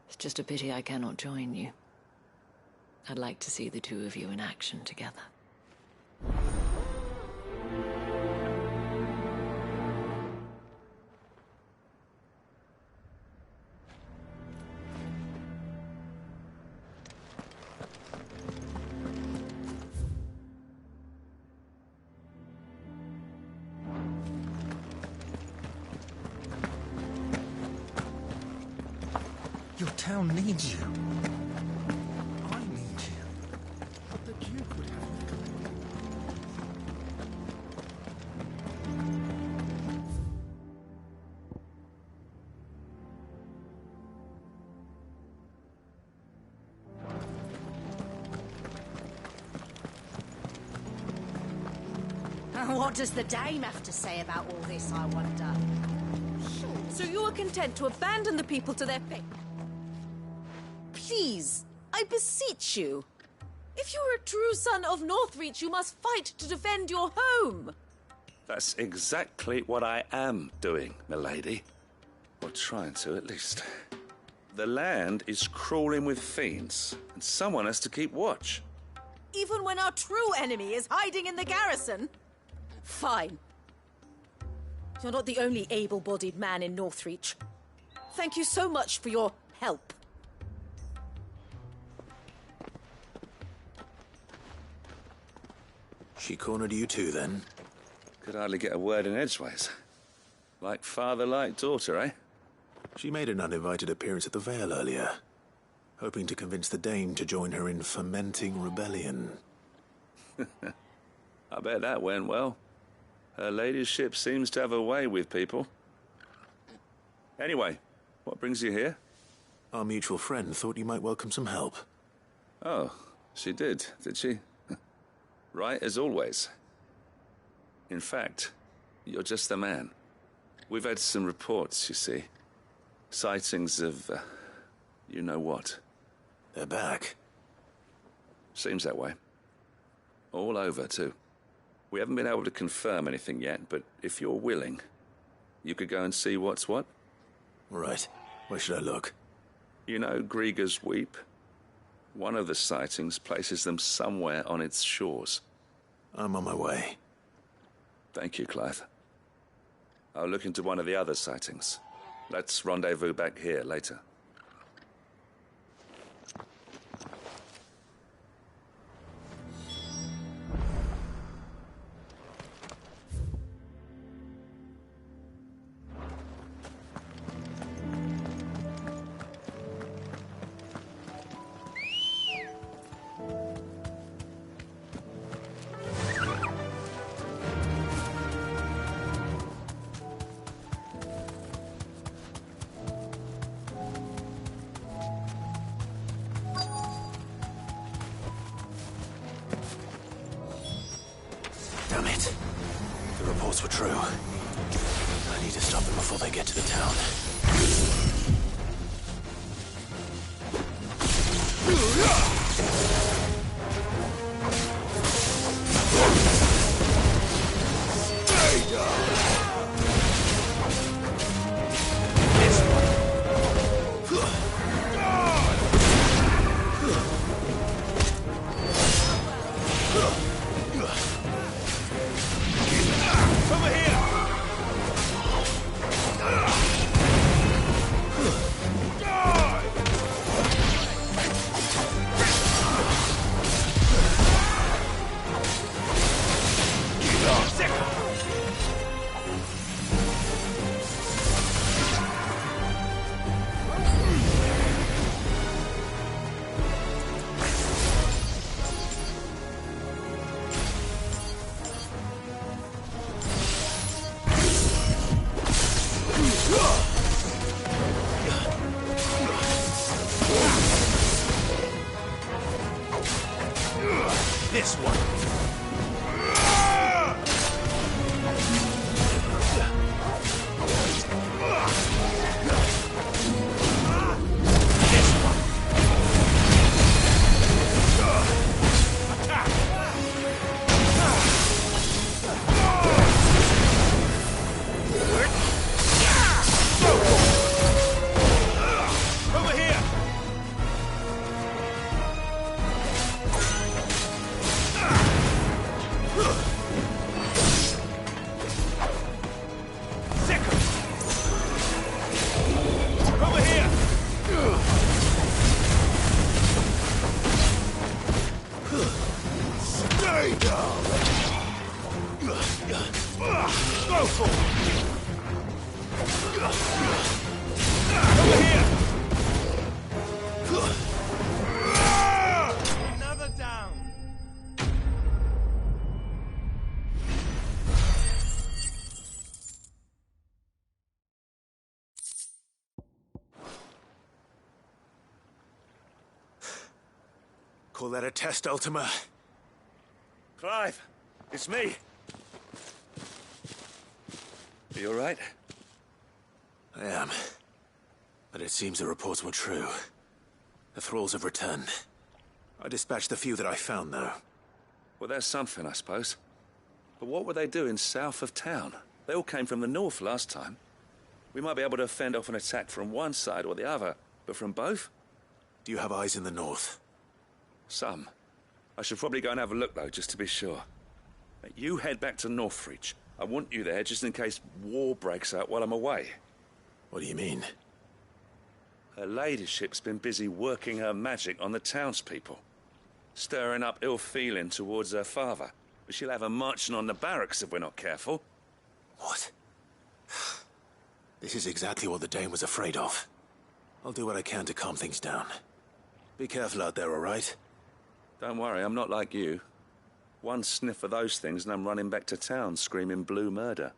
It's just a pity I cannot join you. I'd like to see the two of you in action together. Your town needs you. I need you. But the Duke would have me And what does the dame have to say about all this, I wonder? So you are content to abandon the people to their fate? Please, I beseech you. If you are a true son of Northreach, you must fight to defend your home. That's exactly what I am doing, milady. Or trying to, at least. The land is crawling with fiends, and someone has to keep watch. Even when our true enemy is hiding in the garrison? Fine. You're not the only able-bodied man in Northreach. Thank you so much for your help. She cornered you too, then? Could hardly get a word in edgeways. Like father, like daughter, eh? She made an uninvited appearance at the Vale earlier, hoping to convince the Dame to join her in fomenting rebellion. I bet that went well. Her ladyship seems to have a way with people. Anyway, what brings you here? Our mutual friend thought you might welcome some help. Oh, she did she? Right as always. In fact, you're just the man. We've had some reports, you see. Sightings of, you know what. They're back. Seems that way. All over, too. We haven't been able to confirm anything yet, but if you're willing, you could go and see what's what. Right. Where should I look? You know Grieger's Weep? One of the sightings places them somewhere on its shores. I'm on my way. Thank you, Clive. I'll look into one of the other sightings. Let's rendezvous back here later. Damn it. The reports were true. I need to stop them before they get to the town. Stay down! This one. Another down. Call that a test, Ultima? Clive, it's me. Are you all right? I am. But it seems the reports were true. The thralls have returned. I dispatched the few that I found, though. Well, that's something, I suppose. But what were they doing south of town? They all came from the north last time. We might be able to fend off an attack from one side or the other. But from both? Do you have eyes in the north? Some. I should probably go and have a look, though, just to be sure. You head back to Northreach. I want you there just in case war breaks out while I'm away. What do you mean? Her ladyship's been busy working her magic on the townspeople, stirring up ill feeling towards her father. But she'll have her marching on the barracks if we're not careful. What? This is exactly what the Dane was afraid of. I'll do what I can to calm things down. Be careful out there, all right? Don't worry, I'm not like you. One sniff of those things and I'm running back to town screaming blue murder.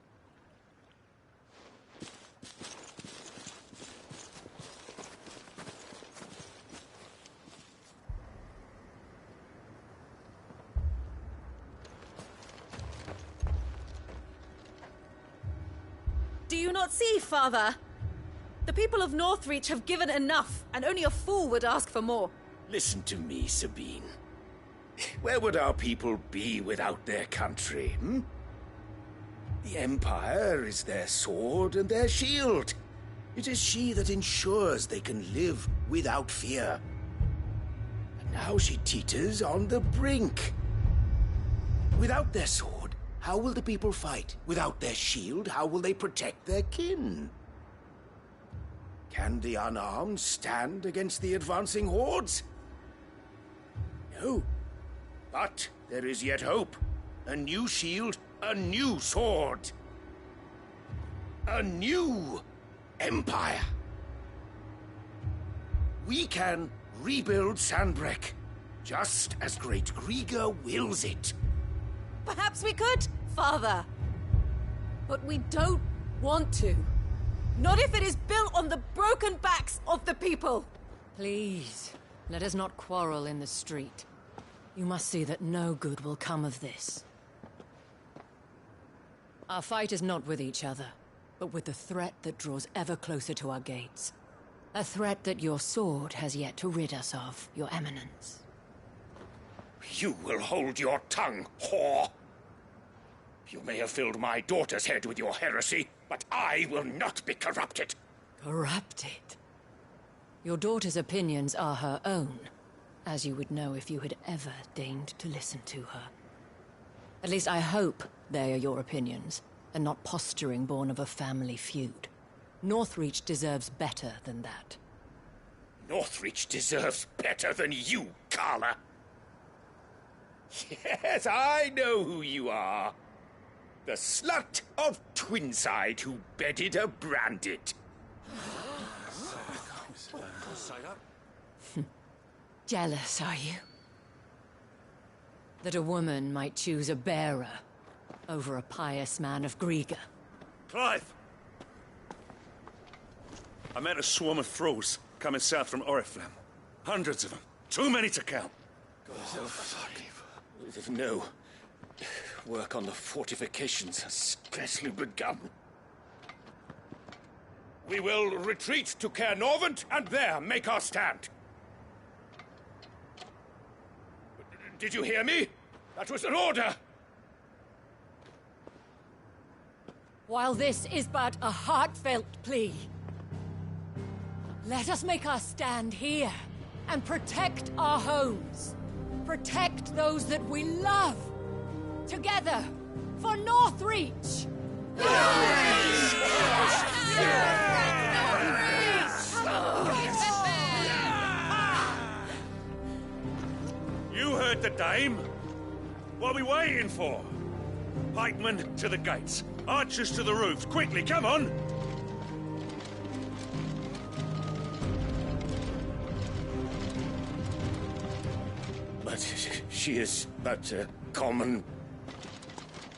Do you not see, Father? The people of Northreach have given enough, and only a fool would ask for more. Listen to me, Sabine. Where would our people be without their country, hmm? The Empire is their sword and their shield. It is she that ensures they can live without fear. And now she teeters on the brink. Without their sword, how will the people fight? Without their shield, how will they protect their kin? Can the unarmed stand against the advancing hordes? No. But there is yet hope. A new shield, a new sword. A new empire. We can rebuild Sandbreck, just as Great Grieger wills it. Perhaps we could, Father. But we don't want to. Not if it is built on the broken backs of the people. Please, let us not quarrel in the street. You must see that no good will come of this. Our fight is not with each other, but with the threat that draws ever closer to our gates. A threat that your sword has yet to rid us of, Your Eminence. You will hold your tongue, whore! You may have filled my daughter's head with your heresy, but I will not be corrupted. Corrupted? Your daughter's opinions are her own, as you would know if you had ever deigned to listen to her. At least I hope they are your opinions, and not posturing born of a family feud. Northreach deserves better than that. Northreach deserves better than you, Carla. Yes, I know who you are. The slut of Twinside who bedded a Brandit. Jealous, are you? That a woman might choose a bearer over a pious man of Grieger. Clive! I met a swarm of thralls coming south from Oriflamme. Hundreds of them. Too many to count. No. Work on the fortifications has scarcely begun. We will retreat to Caer Norvent and there make our stand. Did you hear me? That was an order! While this is but a heartfelt plea, let us make our stand here and protect our homes. Protect those that we love. Together, for Northreach! You heard the dame. What are we waiting for? Pikemen to the gates. Archers to the roofs. Quickly, come on! But she is but a common...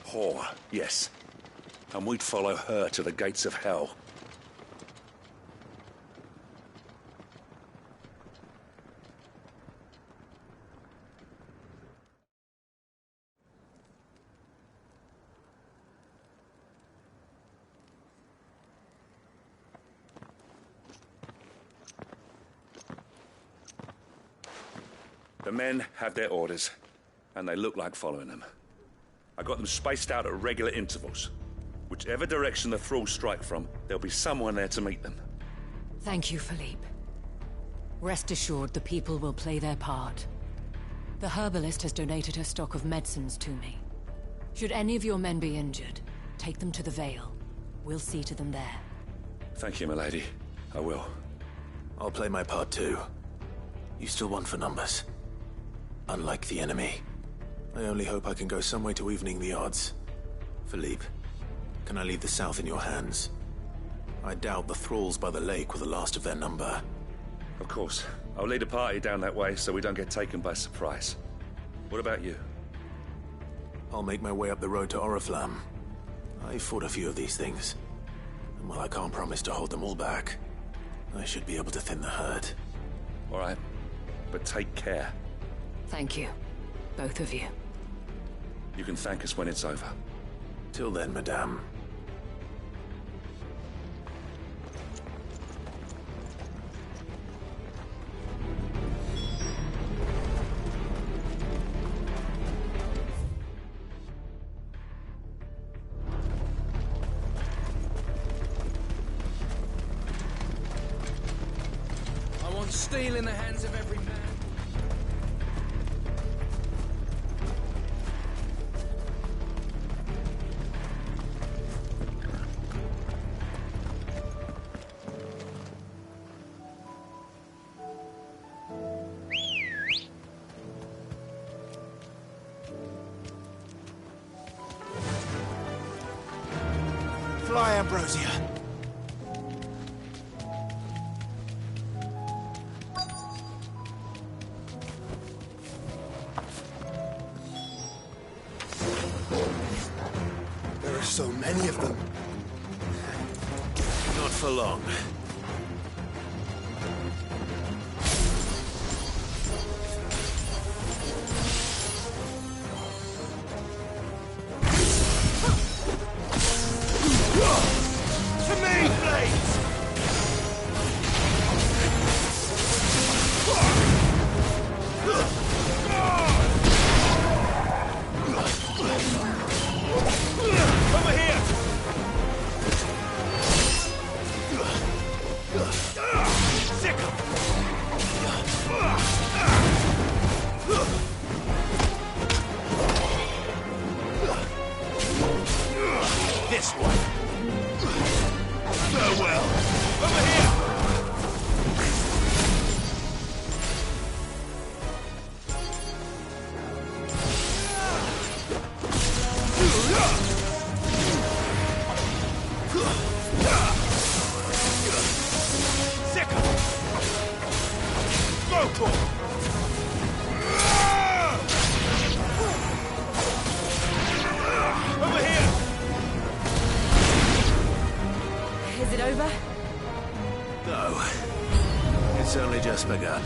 whore, yes. And we'd follow her to the gates of hell. The men have their orders, and they look like following them. I got them spaced out at regular intervals. Whichever direction the thralls strike from, there'll be someone there to meet them. Thank you, Philippe. Rest assured, the people will play their part. The herbalist has donated her stock of medicines to me. Should any of your men be injured, take them to the Vale. We'll see to them there. Thank you, milady. I will. I'll play my part too. You still want for numbers. Unlike the enemy. I only hope I can go some way to evening the odds. Philippe, can I leave the south in your hands? I doubt the thralls by the lake were the last of their number. Of course. I'll lead a party down that way so we don't get taken by surprise. What about you? I'll make my way up the road to Oriflamme. I fought a few of these things. And while I can't promise to hold them all back, I should be able to thin the herd. All right. But take care. Thank you. Both of you. You can thank us when it's over. Till then, madame. I want steel in the hands of every man. Fly, Ambrosia. There are so many of them. Not for long. To me, Blades! Over here! Sick of this one. Farewell. Over here! Sick of Local! Over here! Is it over? No. It's only just begun.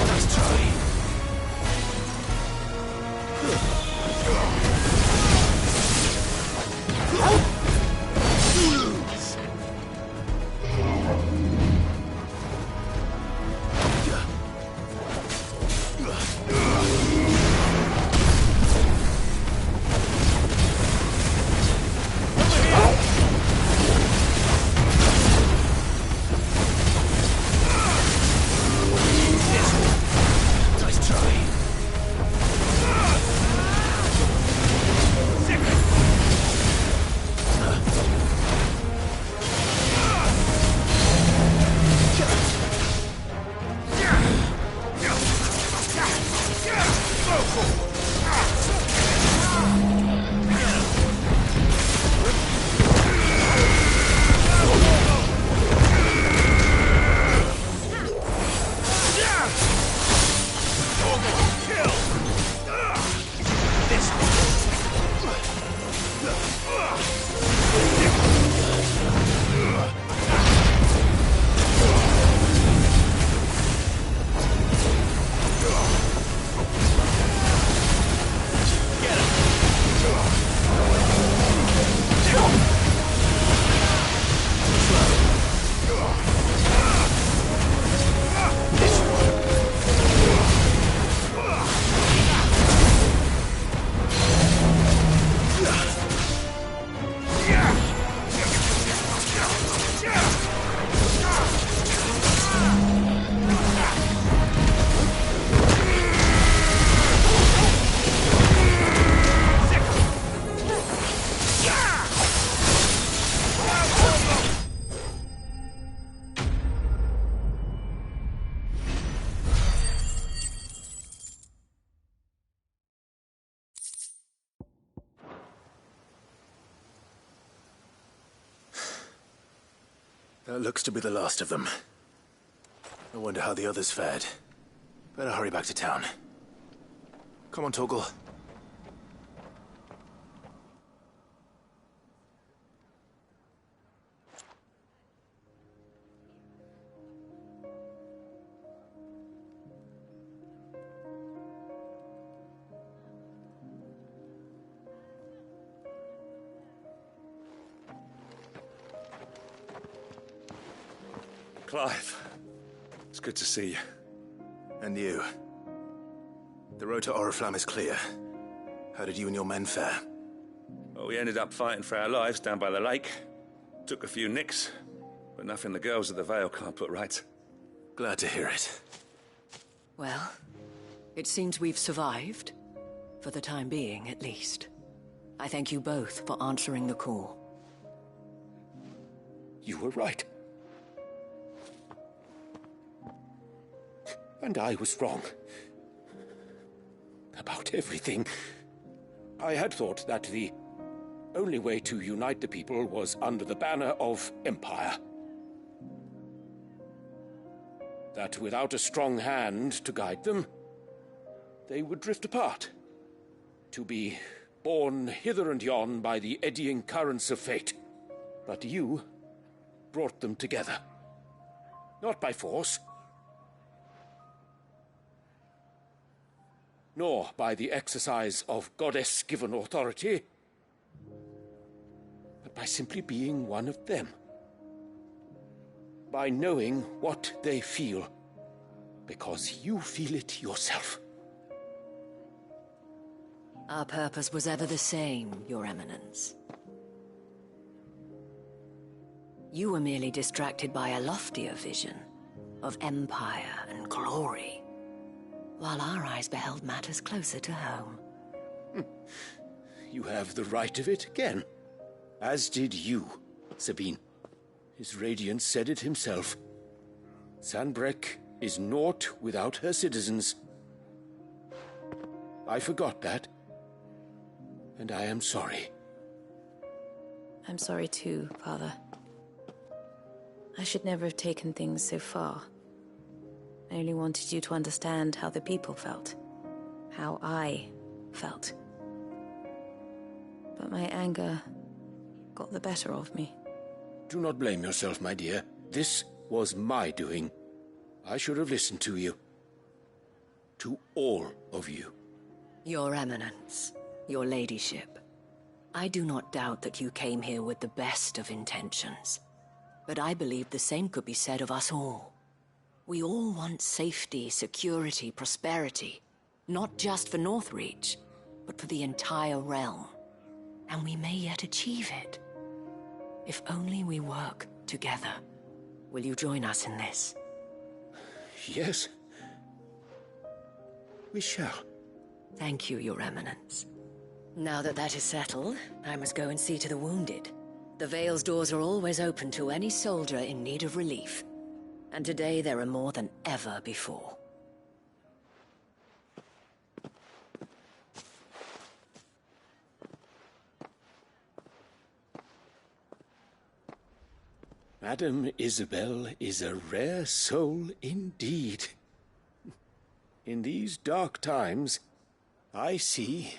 Let's try. That looks to be the last of them. I wonder how the others fared. Better hurry back to town. Come on, Torgal. Clive, it's good to see you. And you. The road to Oriflamme is clear. How did you and your men fare? Well, we ended up fighting for our lives down by the lake. Took a few nicks, but nothing the girls of the Vale can't put right. Glad to hear it. Well, it seems we've survived. For the time being, at least. I thank you both for answering the call. You were right. And I was wrong. About everything. I had thought that the only way to unite the people was under the banner of Empire. That without a strong hand to guide them, they would drift apart. To be borne hither and yon by the eddying currents of fate. But you brought them together. Not by force, nor by the exercise of goddess-given authority, but by simply being one of them. By knowing what they feel, because you feel it yourself. Our purpose was ever the same, Your Eminence. You were merely distracted by a loftier vision of empire and glory, while our eyes beheld matters closer to home. You have the right of it again. As did you, Sabine. His radiance said it himself. Sanbreque is naught without her citizens. I forgot that. And I am sorry. I'm sorry too, Father. I should never have taken things so far. I only wanted you to understand how the people felt. How I felt. But my anger got the better of me. Do not blame yourself, my dear. This was my doing. I should have listened to you. To all of you. Your Eminence, your Ladyship, I do not doubt that you came here with the best of intentions. But I believe the same could be said of us all. We all want safety, security, prosperity. Not just for Northreach, but for the entire realm. And we may yet achieve it. If only we work together. Will you join us in this? Yes. We shall. Thank you, Your Eminence. Now that that is settled, I must go and see to the wounded. The Vale's doors are always open to any soldier in need of relief. And today there are more than ever before. Madame Isabel is a rare soul indeed. In these dark times, I see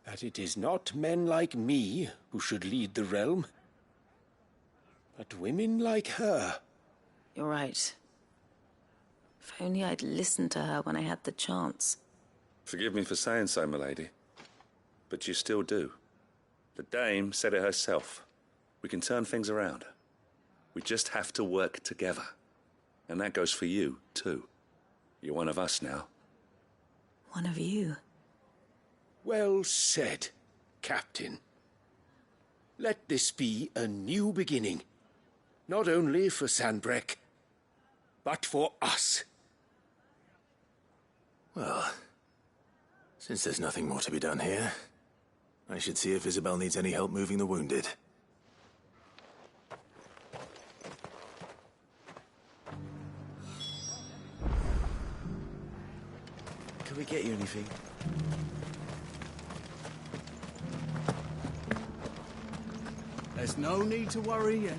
that it is not men like me who should lead the realm, but women like her. You're right. If only I'd listened to her when I had the chance. Forgive me for saying so, milady, but you still do. The dame said it herself. We can turn things around. We just have to work together. And that goes for you, too. You're one of us now. One of you? Well said, Captain. Let this be a new beginning. Not only for Sanbreque, but for us. Well, since there's nothing more to be done here, I should see if Isabel needs any help moving the wounded. Can we get you anything? There's no need to worry any longer.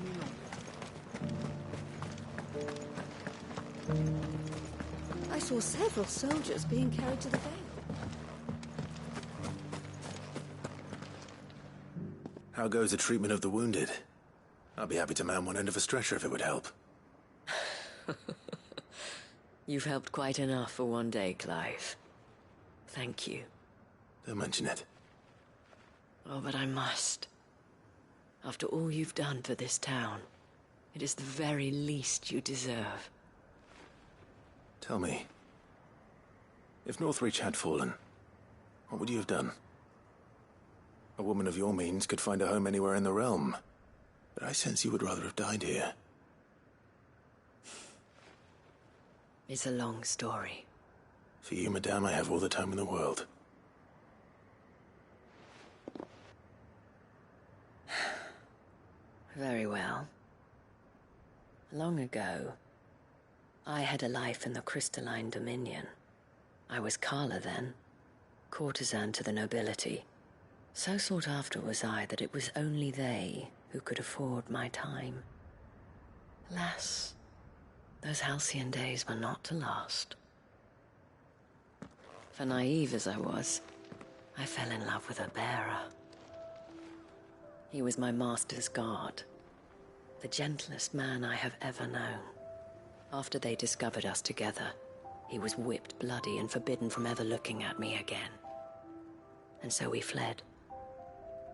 I saw several soldiers being carried to the Vale. How goes the treatment of the wounded? I'd be happy to man one end of a stretcher if it would help. You've helped quite enough for one day, Clive. Thank you. Don't mention it. Oh, but I must. After all you've done for this town, it is the very least you deserve. Tell me, if Northreach had fallen, what would you have done? A woman of your means could find a home anywhere in the realm, but I sense you would rather have died here. It's a long story. For you, madame, I have all the time in the world. Very well. Long ago, I had a life in the Crystalline Dominion. I was Carla then, courtesan to the nobility. So sought after was I that it was only they who could afford my time. Alas, those halcyon days were not to last. For naive as I was, I fell in love with a bearer. He was my master's guard, the gentlest man I have ever known. After they discovered us together, he was whipped bloody and forbidden from ever looking at me again. And so we fled.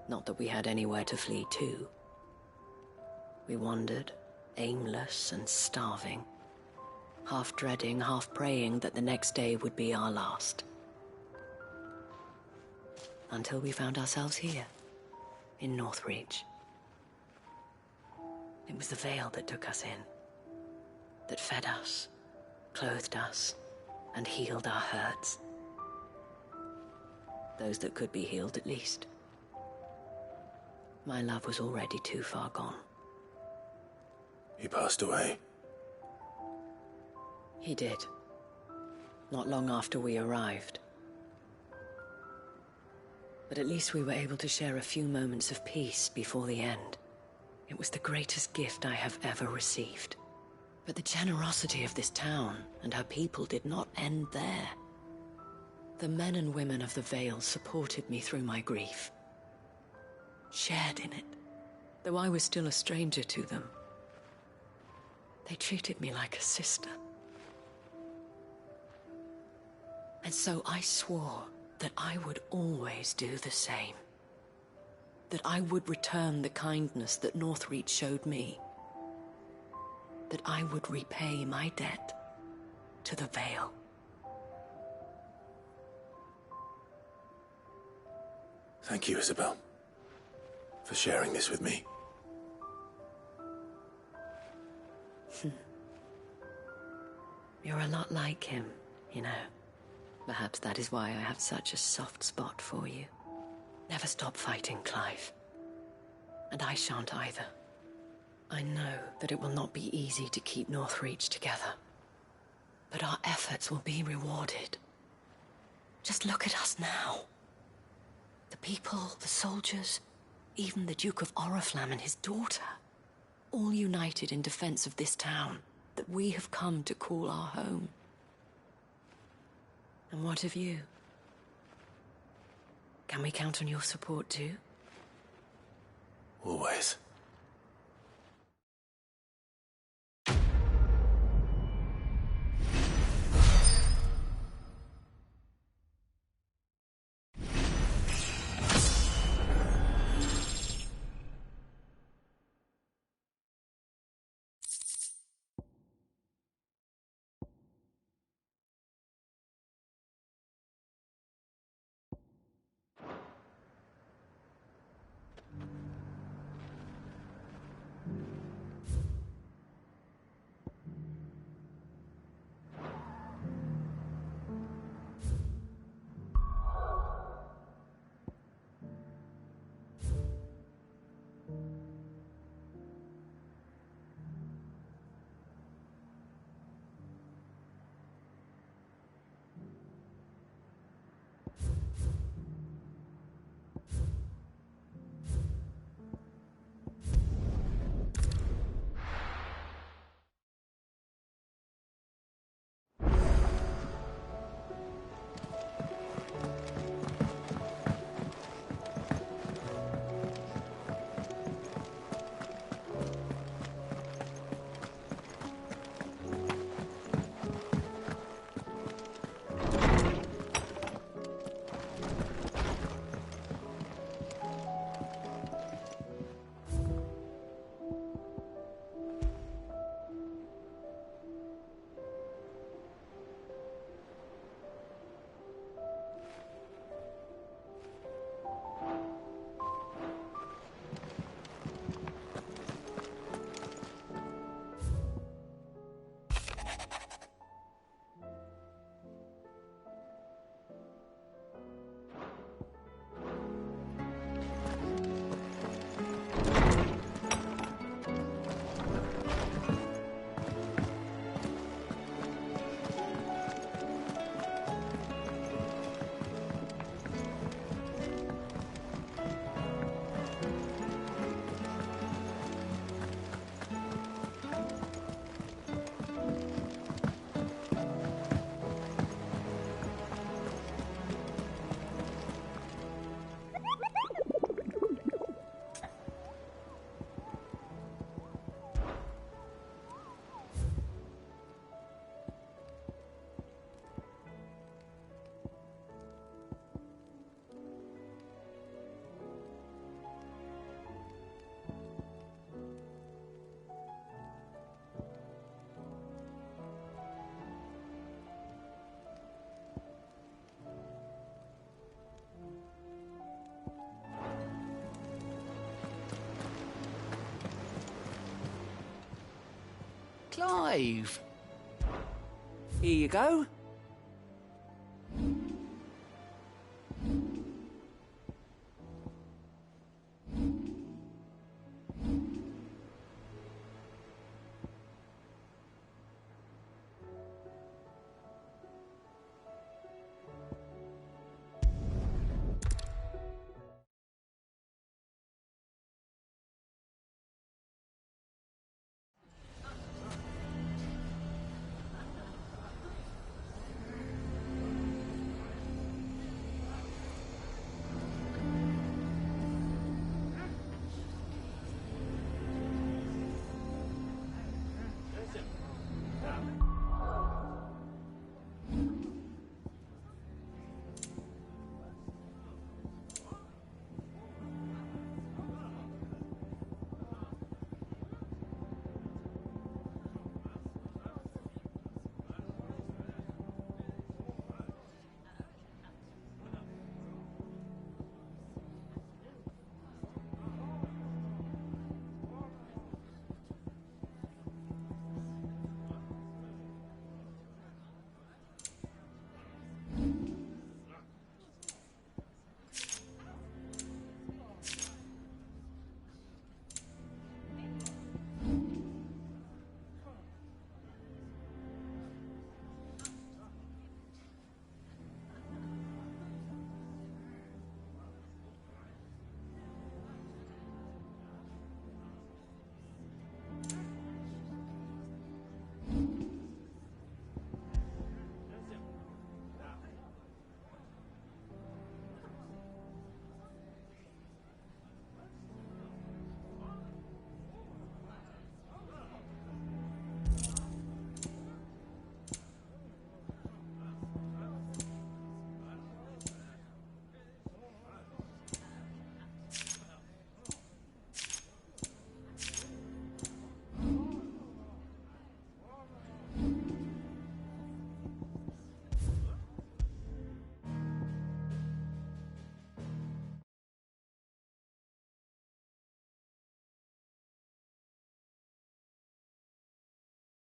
Not that we had anywhere to flee to. We wandered, aimless and starving, half dreading, half praying that the next day would be our last. Until we found ourselves here, in Northreach. It was the Vale that took us in, that fed us, clothed us, and healed our hurts. Those that could be healed, at least. My love was already too far gone. He passed away. He did. Not long after we arrived. But at least we were able to share a few moments of peace before the end. It was the greatest gift I have ever received. But the generosity of this town and her people did not end there. The men and women of the Vale supported me through my grief. Shared in it, though I was still a stranger to them. They treated me like a sister. And so I swore that I would always do the same. That I would return the kindness that Northreach showed me. That I would repay my debt to the Vale. Thank you, Isabel, for sharing this with me. You're a lot like him, you know. Perhaps that is why I have such a soft spot for you. Never stop fighting, Clive. And I shan't either. I know that it will not be easy to keep Northreach together. But our efforts will be rewarded. Just look at us now. The people, the soldiers, even the Duke of Oriflamme and his daughter, all united in defense of this town that we have come to call our home. And what of you? Can we count on your support too? Always. Clive. Here you go.